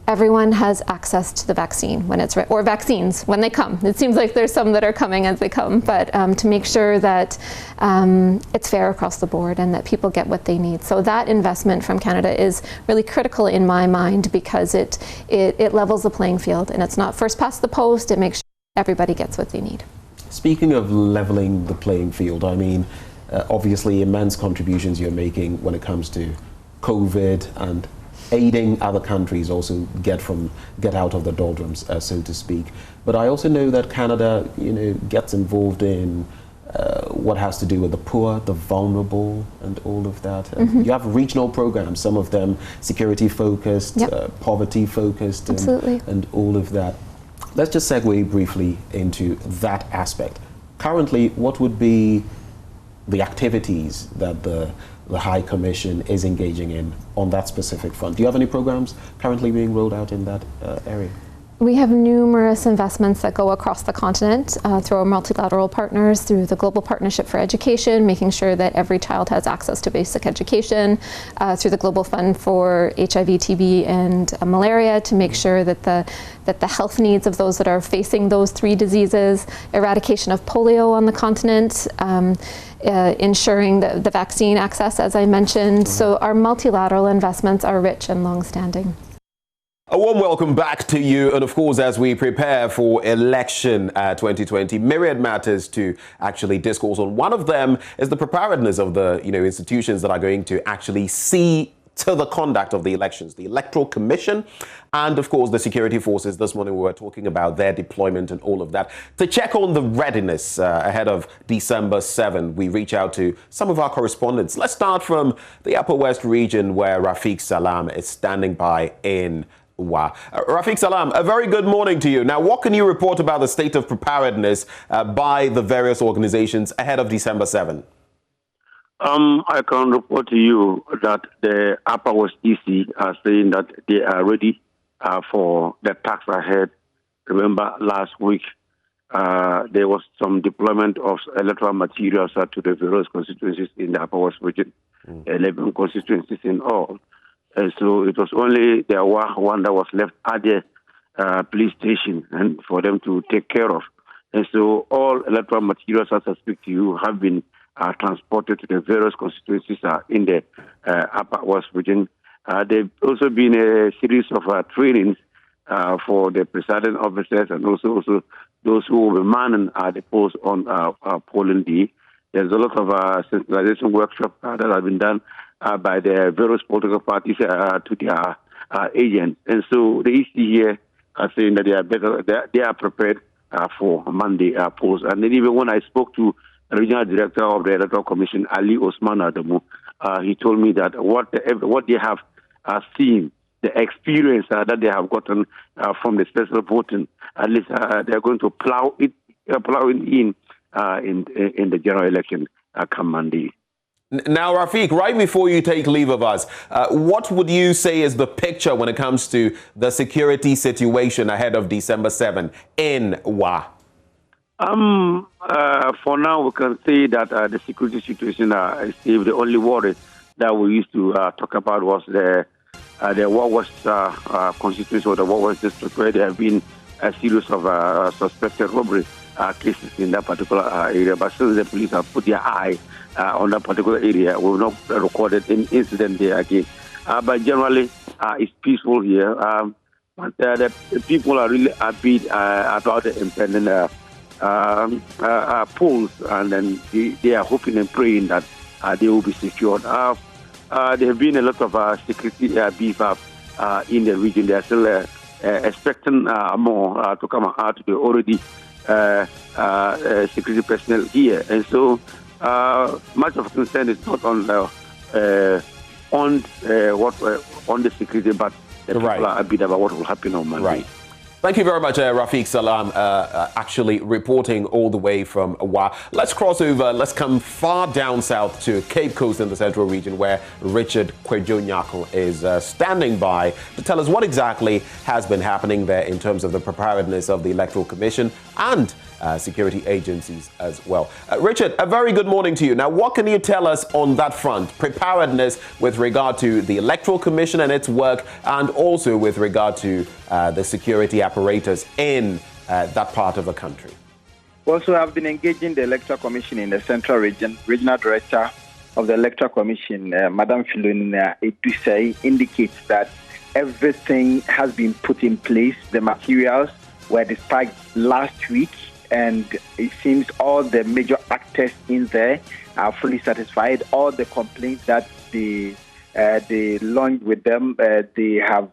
everyone has access to the vaccine when it's or vaccines when they come. It seems like there's some that are coming as they come, but to make sure that it's fair across the board and that people get what they need. So that investment from Canada is really critical in my mind because it levels the playing field, and it's not first past the post. It makes sure everybody gets what they need.
Speaking of leveling the playing field, I mean, obviously immense contributions you're making when it comes to COVID and aiding other countries also get out of the doldrums, so to speak. But I also know that Canada, you know, gets involved in what has to do with the poor, the vulnerable, and all of that. You have regional programs, some of them security focused, poverty focused, and all of that. Let's just segue briefly into that aspect. Currently, what would be the activities that the High Commission is engaging in on that specific front? Do you have any programs currently being rolled out in that area?
We have numerous investments that go across the continent through our multilateral partners, through the Global Partnership for Education, making sure that every child has access to basic education, through the Global Fund for HIV, TB, and malaria, to make sure that the health needs of those that are facing those three diseases, eradication of polio on the continent, ensuring the vaccine access, as I mentioned. So our multilateral investments are rich and long-standing.
A warm welcome back to you, and of course, as we prepare for election 2020, myriad matters to actually discourse on. One of them is the preparedness of the institutions that are going to actually see to the conduct of the elections, the Electoral Commission, and of course the security forces. This morning we were talking about their deployment and all of that. To check on the readiness ahead of December 7, we reach out to some of our correspondents. Let's start from the Upper West region, where Rafiq Salam is standing by in Wow. Rafiq Salam, a very good morning to you. Now, what can you report about the state of preparedness by the various organizations ahead of December 7?
I can report to you that the Upper West EC are saying that they are ready for the task ahead. Remember, last week there was some deployment of electoral materials to the various constituencies in the Upper West region, 11 constituencies in all. And so it was only the one that was left at the police station and for them to take care of. And so all electoral materials, as I speak to you, have been transported to the various constituencies in the Upper West region. There's also been a series of trainings for the presiding officers and also those who will be manning the polls on polling day. There's a lot of sensitization workshops that have been done by the various political parties to their agents. And so the EC here are saying that they are better, they are prepared for Monday polls. And then even when I spoke to the regional director of the Electoral Commission, Ali Osman Adamu, he told me that what they have seen, the experience that they have gotten from the special voting, at least they are going to plow in the general election come Monday.
Now, Rafiq, right before you take leave of us, what would you say is the picture when it comes to the security situation ahead of December 7 in Wa?
For now, we can say that the security situation is safe. The only worry that we used to talk about was the the Warwas constituency or the Warwas district, where there have been a series of suspected robbery cases in that particular area. But since the police have put their eye on that particular area, we've not recorded any incident there again. But generally, it's peaceful here. But the people are really happy about the impending polls, and then they are hoping and praying that they will be secured. There have been a lot of security beef up in the region. They are still expecting more to come out. They already security personnel here, and so much of concern is not on the security, but the people are a bit about what will happen on Monday.
Right. Thank you very much, Rafiq Salam, actually reporting all the way from Wa. Let's cross over. Let's come far down south to Cape Coast in the central region, where Richard Kwejo-Nyako is standing by to tell us what exactly has been happening there in terms of the preparedness of the Electoral Commission and security agencies as well. Richard, a very good morning to you. Now, what can you tell us on that front? Preparedness with regard to the Electoral Commission and its work, and also with regard to the security apparatus in that part of the country.
Also, I've been engaging the Electoral Commission in the Central Region. Regional Director of the Electoral Commission, Madam Philomena Etusei, indicates that everything has been put in place. The materials were dispatched last week, and it seems all the major actors in there are fully satisfied. All the complaints that they launched with them, they have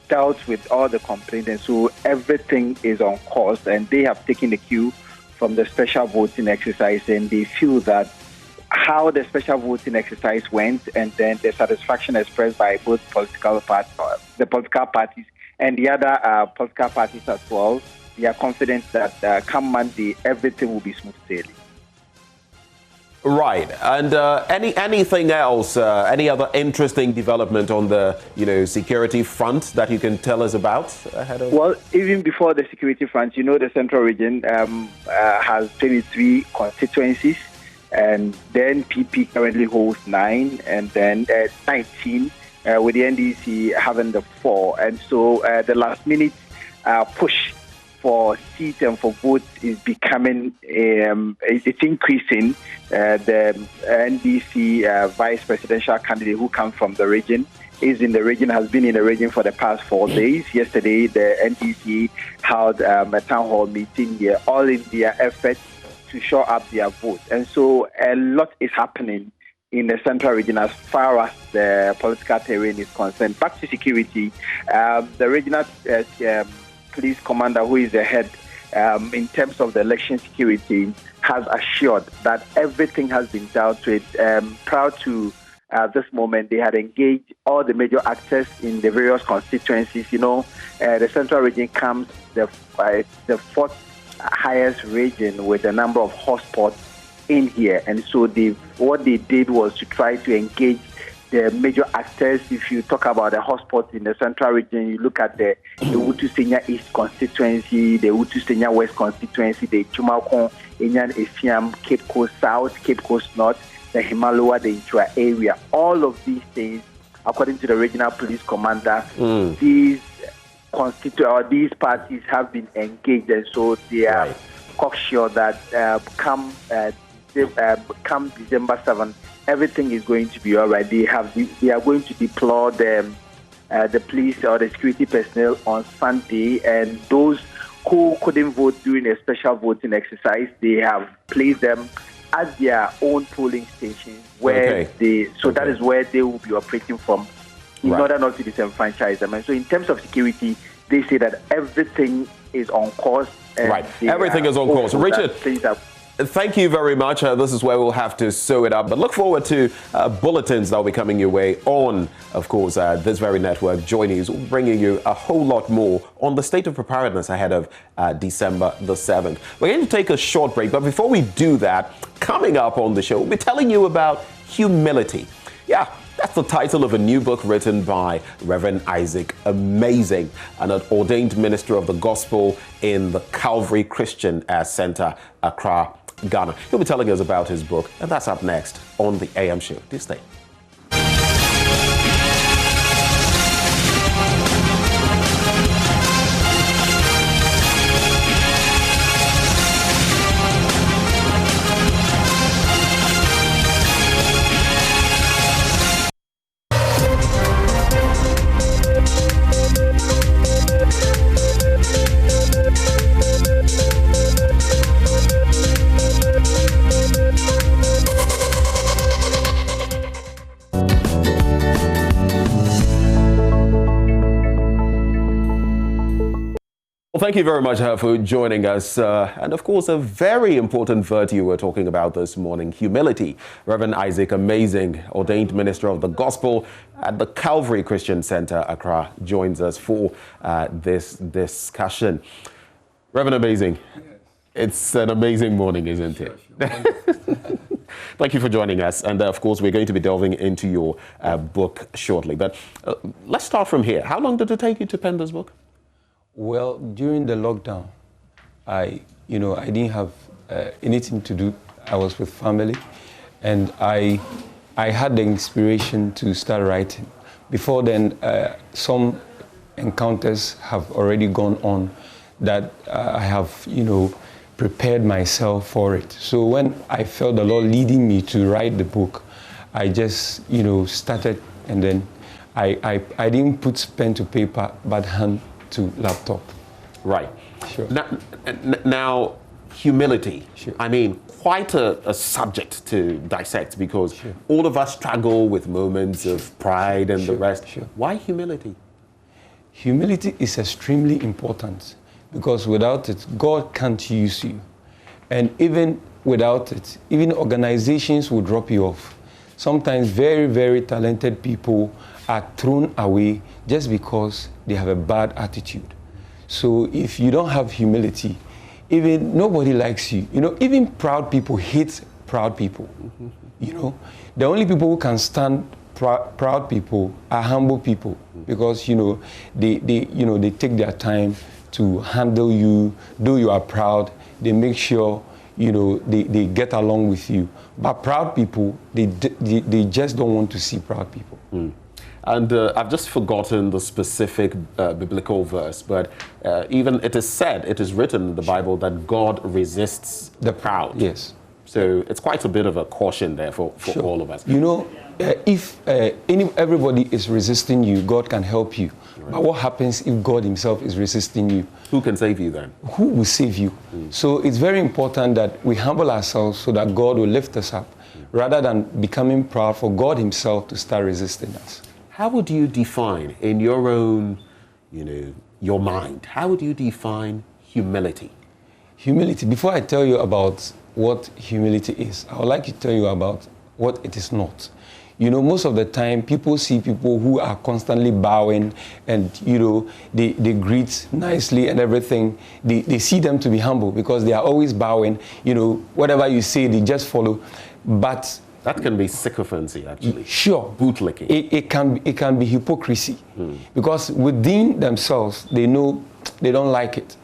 dealt with all the complaints, and so everything is on course, and they have taken the cue from the special voting exercise, and they feel that how the special voting exercise went, and then the satisfaction expressed by both political parties, the political parties and the other political parties as well, we are confident that come Monday, everything will be smooth sailing.
Right, and anything else? Any other interesting development on the security front that you can tell us about ahead of?
Well, even before the security front, the Central Region has 23 constituencies, and then PP currently holds 9, and then 19 with the NDC having the 4, and so the last minute push for seats and for votes is becoming, it's increasing. The NDC vice presidential candidate who comes from the region is in the region, has been in the region for the past 4 days. Yesterday, the NDC held a town hall meeting here, all in their efforts to show up their vote. And so a lot is happening in the Central Region as far as the political terrain is concerned. Back to security, the regional police commander, who is the head in terms of the election security, has assured that everything has been dealt with. Prior to this moment, they had engaged all the major actors in the various constituencies. The Central Region comes the 4th highest region with the number of hotspots in here, and so what they did was to try to engage the major actors. If you talk about the hotspots in the Central Region, you look at the Wutu Senya East constituency, the Wutu Senya West constituency, the Chumakon, Enyan Efiam, Cape Coast South, Cape Coast North, the Himalaya, the Intra area. All of these things, according to the regional police commander, these parties have been engaged, and so they are cocksure that come December 7th, everything is going to be all right. They are going to deploy the police or the security personnel on Sunday, and those who couldn't vote during a special voting exercise, they have placed them at their own polling stations where that is where they will be operating from in order not to disenfranchise them. And so in terms of security, they say that everything is on course.
Everything is on course. Richard, thank you very much. This is where we'll have to sew it up. But look forward to bulletins that will be coming your way on, of course, this very network, JoyNews, bringing you a whole lot more on the state of preparedness ahead of December the 7th. We're going to take a short break, but before we do that, coming up on the show, we'll be telling you about humility. Yeah, that's the title of a new book written by Reverend Isaac Amazing, an ordained minister of the gospel in the Calvary Christian Center, Accra, Ghana. He'll be telling us about his book, and that's up next on the AM show. Do stay. Well, thank you very much for joining us. And of course, a very important virtue we're talking about this morning, humility. Reverend Isaac Amazing, ordained minister of the gospel at the Calvary Christian Center, Accra, joins us for this discussion. Reverend Amazing, it's an amazing morning, isn't it? Thank you for joining us. And of course, we're going to be delving into your book shortly. But let's start from here. How long did it take you to pen this book?
Well, during the lockdown, I didn't have anything to do. I was with family, and I had the inspiration to start writing. Before then, some encounters have already gone on that I have, prepared myself for it. So when I felt the Lord leading me to write the book, I just, started, and then I didn't put pen to paper, but hand to laptop.
Right.
Sure.
Now humility.
Sure.
I mean, quite a subject to dissect, because all of us struggle with moments of pride and the rest. Why humility?
Humility is extremely important, because without it, God can't use you. And even without it, even organizations will drop you off. Sometimes very, very talented people are thrown away just because they have a bad attitude. So if you don't have humility, even nobody likes you. Even proud people hate proud people. The only people who can stand proud people are humble people, because they take their time to handle you. Though you are proud, they make sure they get along with you. But proud people, they just don't want to see proud people.
And I've just forgotten the specific biblical verse, but even it is said, it is written in the Bible that God resists the proud.
Yes.
So it's quite a bit of a caution there for all of us.
If everybody is resisting you, God can help you. Right. But what happens if God himself is resisting you?
Who can save you then?
Who will save you? So it's very important that we humble ourselves so that God will lift us up, rather than becoming proud for God himself to start resisting us.
How would you define, in your own, your mind, how would you define humility?
Humility, before I tell you about what humility is, I would like to tell you about what it is not. Most of the time, people see people who are constantly bowing and, they greet nicely and everything. They see them to be humble because they are always bowing. Whatever you say, they just follow. But
that can be sycophancy, actually.
Sure.
Bootlicking.
It can be hypocrisy. Because within themselves, they know they don't like it,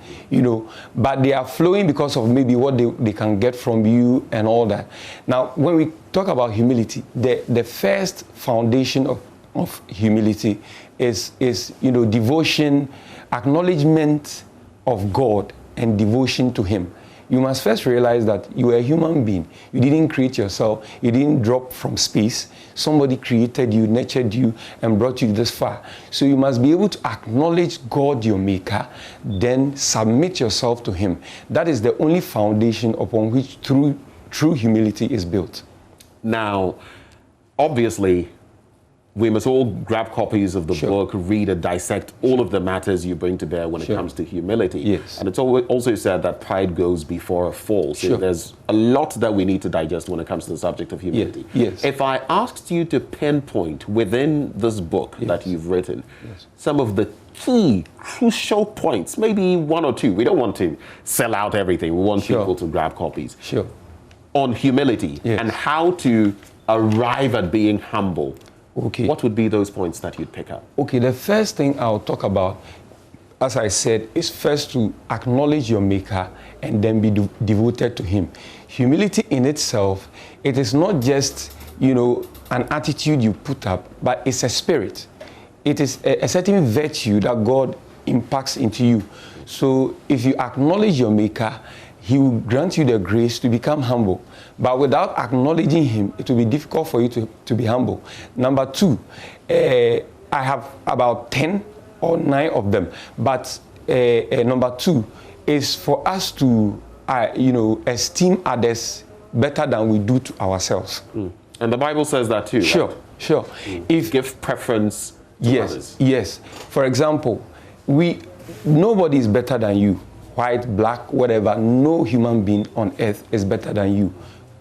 but they are flowing because of maybe what they can get from you and all that. Now, when we talk about humility, the first foundation of humility is devotion, acknowledgement of God and devotion to him. You must first realize that you are a human being. You didn't create yourself. You didn't drop from space. Somebody created you, nurtured you, and brought you this far. So you must be able to acknowledge God, your maker, then submit yourself to him. That is the only foundation upon which true humility is built.
Now, obviously, we must all grab copies of the book, read and dissect all of the matters you bring to bear when it comes to humility.
Yes.
And it's also said that pride goes before a fall. So there's a lot that we need to digest when it comes to the subject of humility.
Yes.
If I asked you to pinpoint within this book that you've written some of the key, crucial points, maybe one or two. We don't want to sell out everything. We want people to grab copies. On humility and how to arrive at being humble.
Okay.
What would be those points that you'd pick up?
Okay, the first thing I'll talk about, as I said, is first to acknowledge your maker and then be devoted to him. Humility in itself, it is not just, an attitude you put up, but it's a spirit. It is a certain virtue that God impacts into you. So if you acknowledge your maker, he will grant you the grace to become humble. But without acknowledging him, it will be difficult for you to be humble. Number two, I have about 10 or 9 of them. But number two is for us to, esteem others better than we do to ourselves.
And the Bible says that too.
Sure.
If give preference to others.
Yes. For example, nobody is better than you. White, black, whatever, no human being on earth is better than you.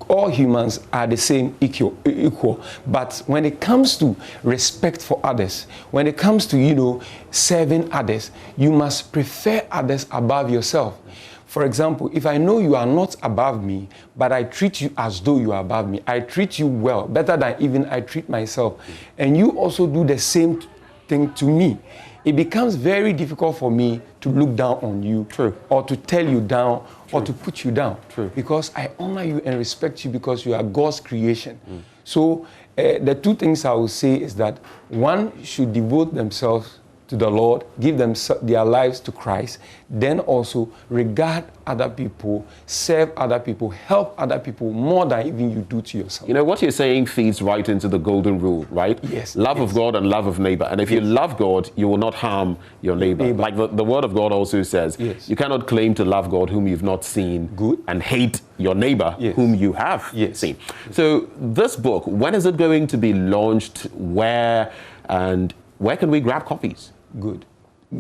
All humans are the same, equal. But when it comes to respect for others, when it comes to, you know, serving others, you must prefer others above yourself. For example, if I know you are not above me, but I treat you as though you are above me, I treat you well, better than even I treat myself, and you also do the same thing to me, it becomes very difficult for me to look down on you. True. Or to tell you down. True. Or to put you down. True. Because I honor you and respect you because you are God's creation. So the two things I will say is that one should devote themselves to the Lord, give them their lives to Christ, then also regard other people, serve other people, help other people more than even you do to yourself.
You know, what you're saying feeds right into the golden rule, right?
Yes.
Love of God and love of neighbor. And if you love God, you will not harm your neighbor. Like the word of God also says, you cannot claim to love God whom you've not seen. Good. And hate your neighbor whom you have seen. So this book, when is it going to be launched? Where and where can we grab copies?
Good.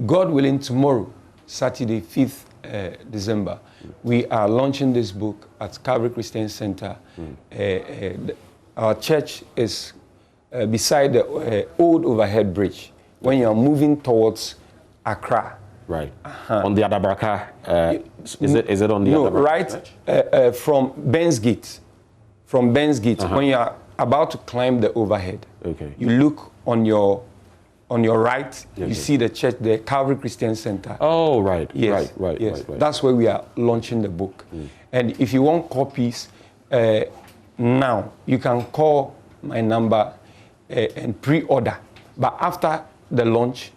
God willing, tomorrow, Saturday, 5th December, we are launching this book at Calvary Christian Center. Our church is beside the old overhead bridge when you are moving towards Accra.
Right. On the Adabraka. Is it on the Adabraka?
Right from Ben's Gate. From Ben's Gate, when you are about to climb the overhead, you look on your right, you see the church, the Calvary Christian Center.
Oh, right.
Yes.
Right.
That's where we are launching the book. And if you want copies, now you can call my number and pre-order. But after the launch,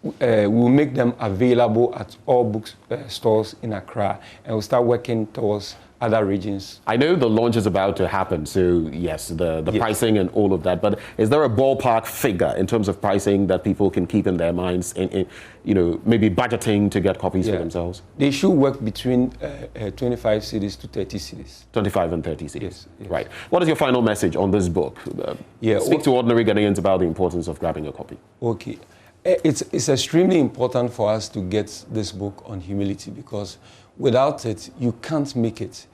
we'll make them available at all bookstores in Accra, and we'll start working towards other regions.
I know the launch is about to happen, so yes, the pricing and all of that, but is there a ballpark figure in terms of pricing that people can keep in their minds, in you know, maybe budgeting to get copies for themselves?
They should work between 25 cedis to 30 cedis.
25 and 30 cedis.
Yes.
Right. What is your final message on this book? Speak to ordinary Ghanaians about the importance of grabbing a copy.
Okay. It's extremely important for us to get this book on humility, because without it, you can't make it.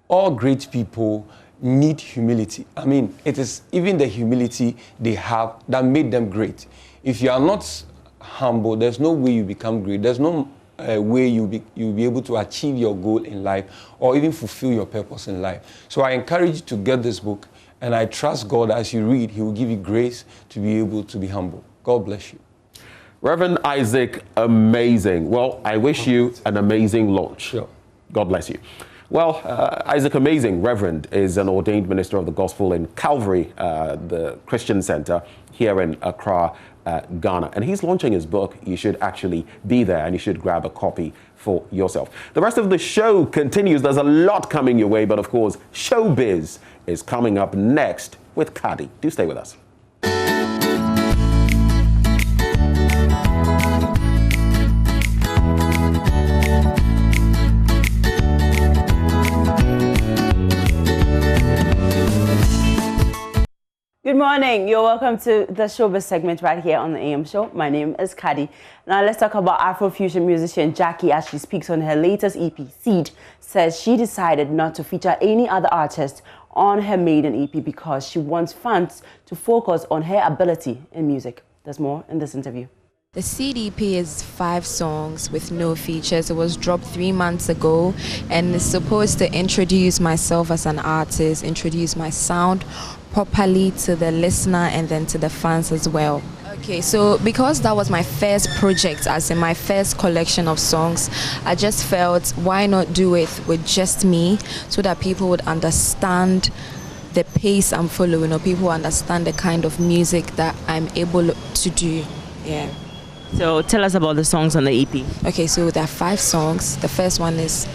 All great people need humility. I mean, it is even the humility they have that made them great. If you are not humble, there's no way you become great. There's no way you'll be able to achieve your goal in life or even fulfill your purpose in life. So I encourage you to get this book, and I trust God as you read, He will give you grace to be able to be humble. God bless you.
Reverend Isaac, amazing. Well, I wish you an amazing launch.
Sure.
God bless you. Well, Isaac Amazing, Reverend, is an ordained minister of the gospel in Calvary, the Christian Center here in Accra, Ghana. And he's launching his book. You should actually be there, and you should grab a copy for yourself. The rest of the show continues. There's a lot coming your way, but of course, Showbiz is coming up next with Kadi. Do stay with us.
Good morning. You're welcome to the Showbiz segment right here on the AM show. My name is Kadi. Now let's talk about Afrofusion musician Jackie as she speaks on her latest EP, Seed. Says she decided not to feature any other artist on her maiden EP because she wants fans to focus on her ability in music. There's more in this interview.
The Seed EP is 5 songs with no features. It was dropped 3 months ago and is supposed to introduce myself as an artist, introduce my sound properly to the listener and then to the fans as well. Okay, so because that was my first project, as in my first collection of songs, I just felt why not do it with just me so that people would understand the pace I'm following, or people understand the kind of music that I'm able to do. Yeah.
So tell us about the songs on the EP.
Okay, so there are 5 songs. The first one is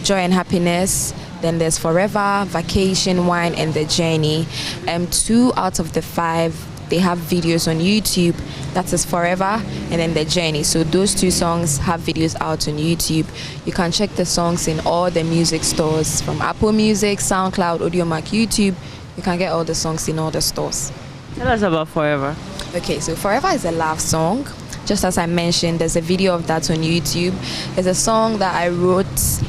Joy and Happiness. Then there's Forever, Vacation, Wine, and The Journey. 2 out of the 5, they have videos on YouTube. That is Forever and then The Journey. So those 2 songs have videos out on YouTube. You can check the songs in all the music stores, from Apple Music, SoundCloud, Audiomack, YouTube. You can get all the songs in all the stores.
Tell us about Forever.
Okay, so Forever is a love song. just as I mentioned, there's a video of that on YouTube. It's a song that I wrote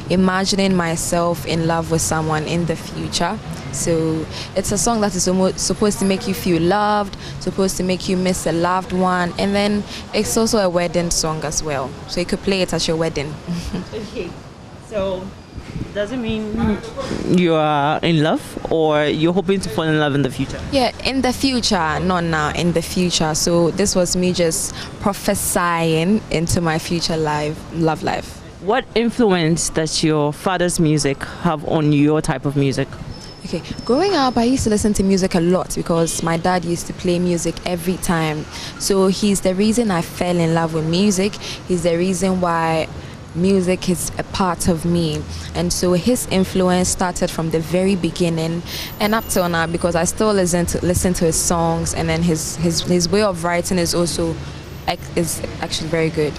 imagining myself in love with someone in the future. So it's a song that is supposed to make you feel loved, supposed to make you miss a loved one, and then it's also a wedding song as well. So you could play it at your wedding.
Okay, so does it mean you are in love or you're hoping to fall in love in the future?
Yeah, in the future, not now, in the future. So this was me just prophesying into my future love life.
What influence does your father's music have on your type of music?
Okay, growing up, I used to listen to music a lot because my dad used to play music every time. So he's the reason I fell in love with music. He's the reason why music is a part of me. And so his influence started from the very beginning and up till now, because I still listen to his songs, and then his way of writing is also actually very good.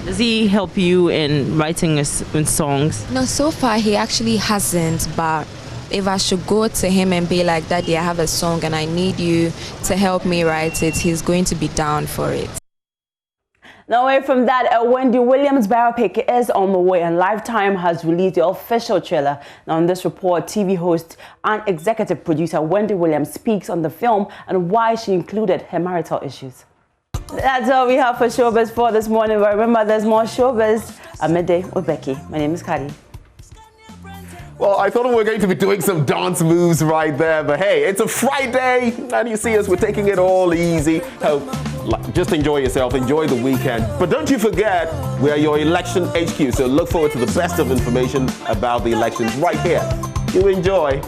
Does he help you in writing in songs?
No, so far he actually hasn't, but if I should go to him and be like, Daddy, I have a song and I need you to help me write it, he's going to be down for it.
Now, away from that, a Wendy Williams biopic is on the way, and Lifetime has released the official trailer. Now, in this report, TV host and executive producer Wendy Williams speaks on the film and why she included her marital issues. That's all we have for Showbiz for this morning. But remember, there's more Showbiz at midday with Becky. My name is Kadi.
Well, I thought we were going to be doing some dance moves right there, but hey, it's a Friday, and you see us, we're taking it all easy. Just enjoy yourself, enjoy the weekend. But don't you forget, we are your election HQ, so look forward to the best of information about the elections right here. You enjoy.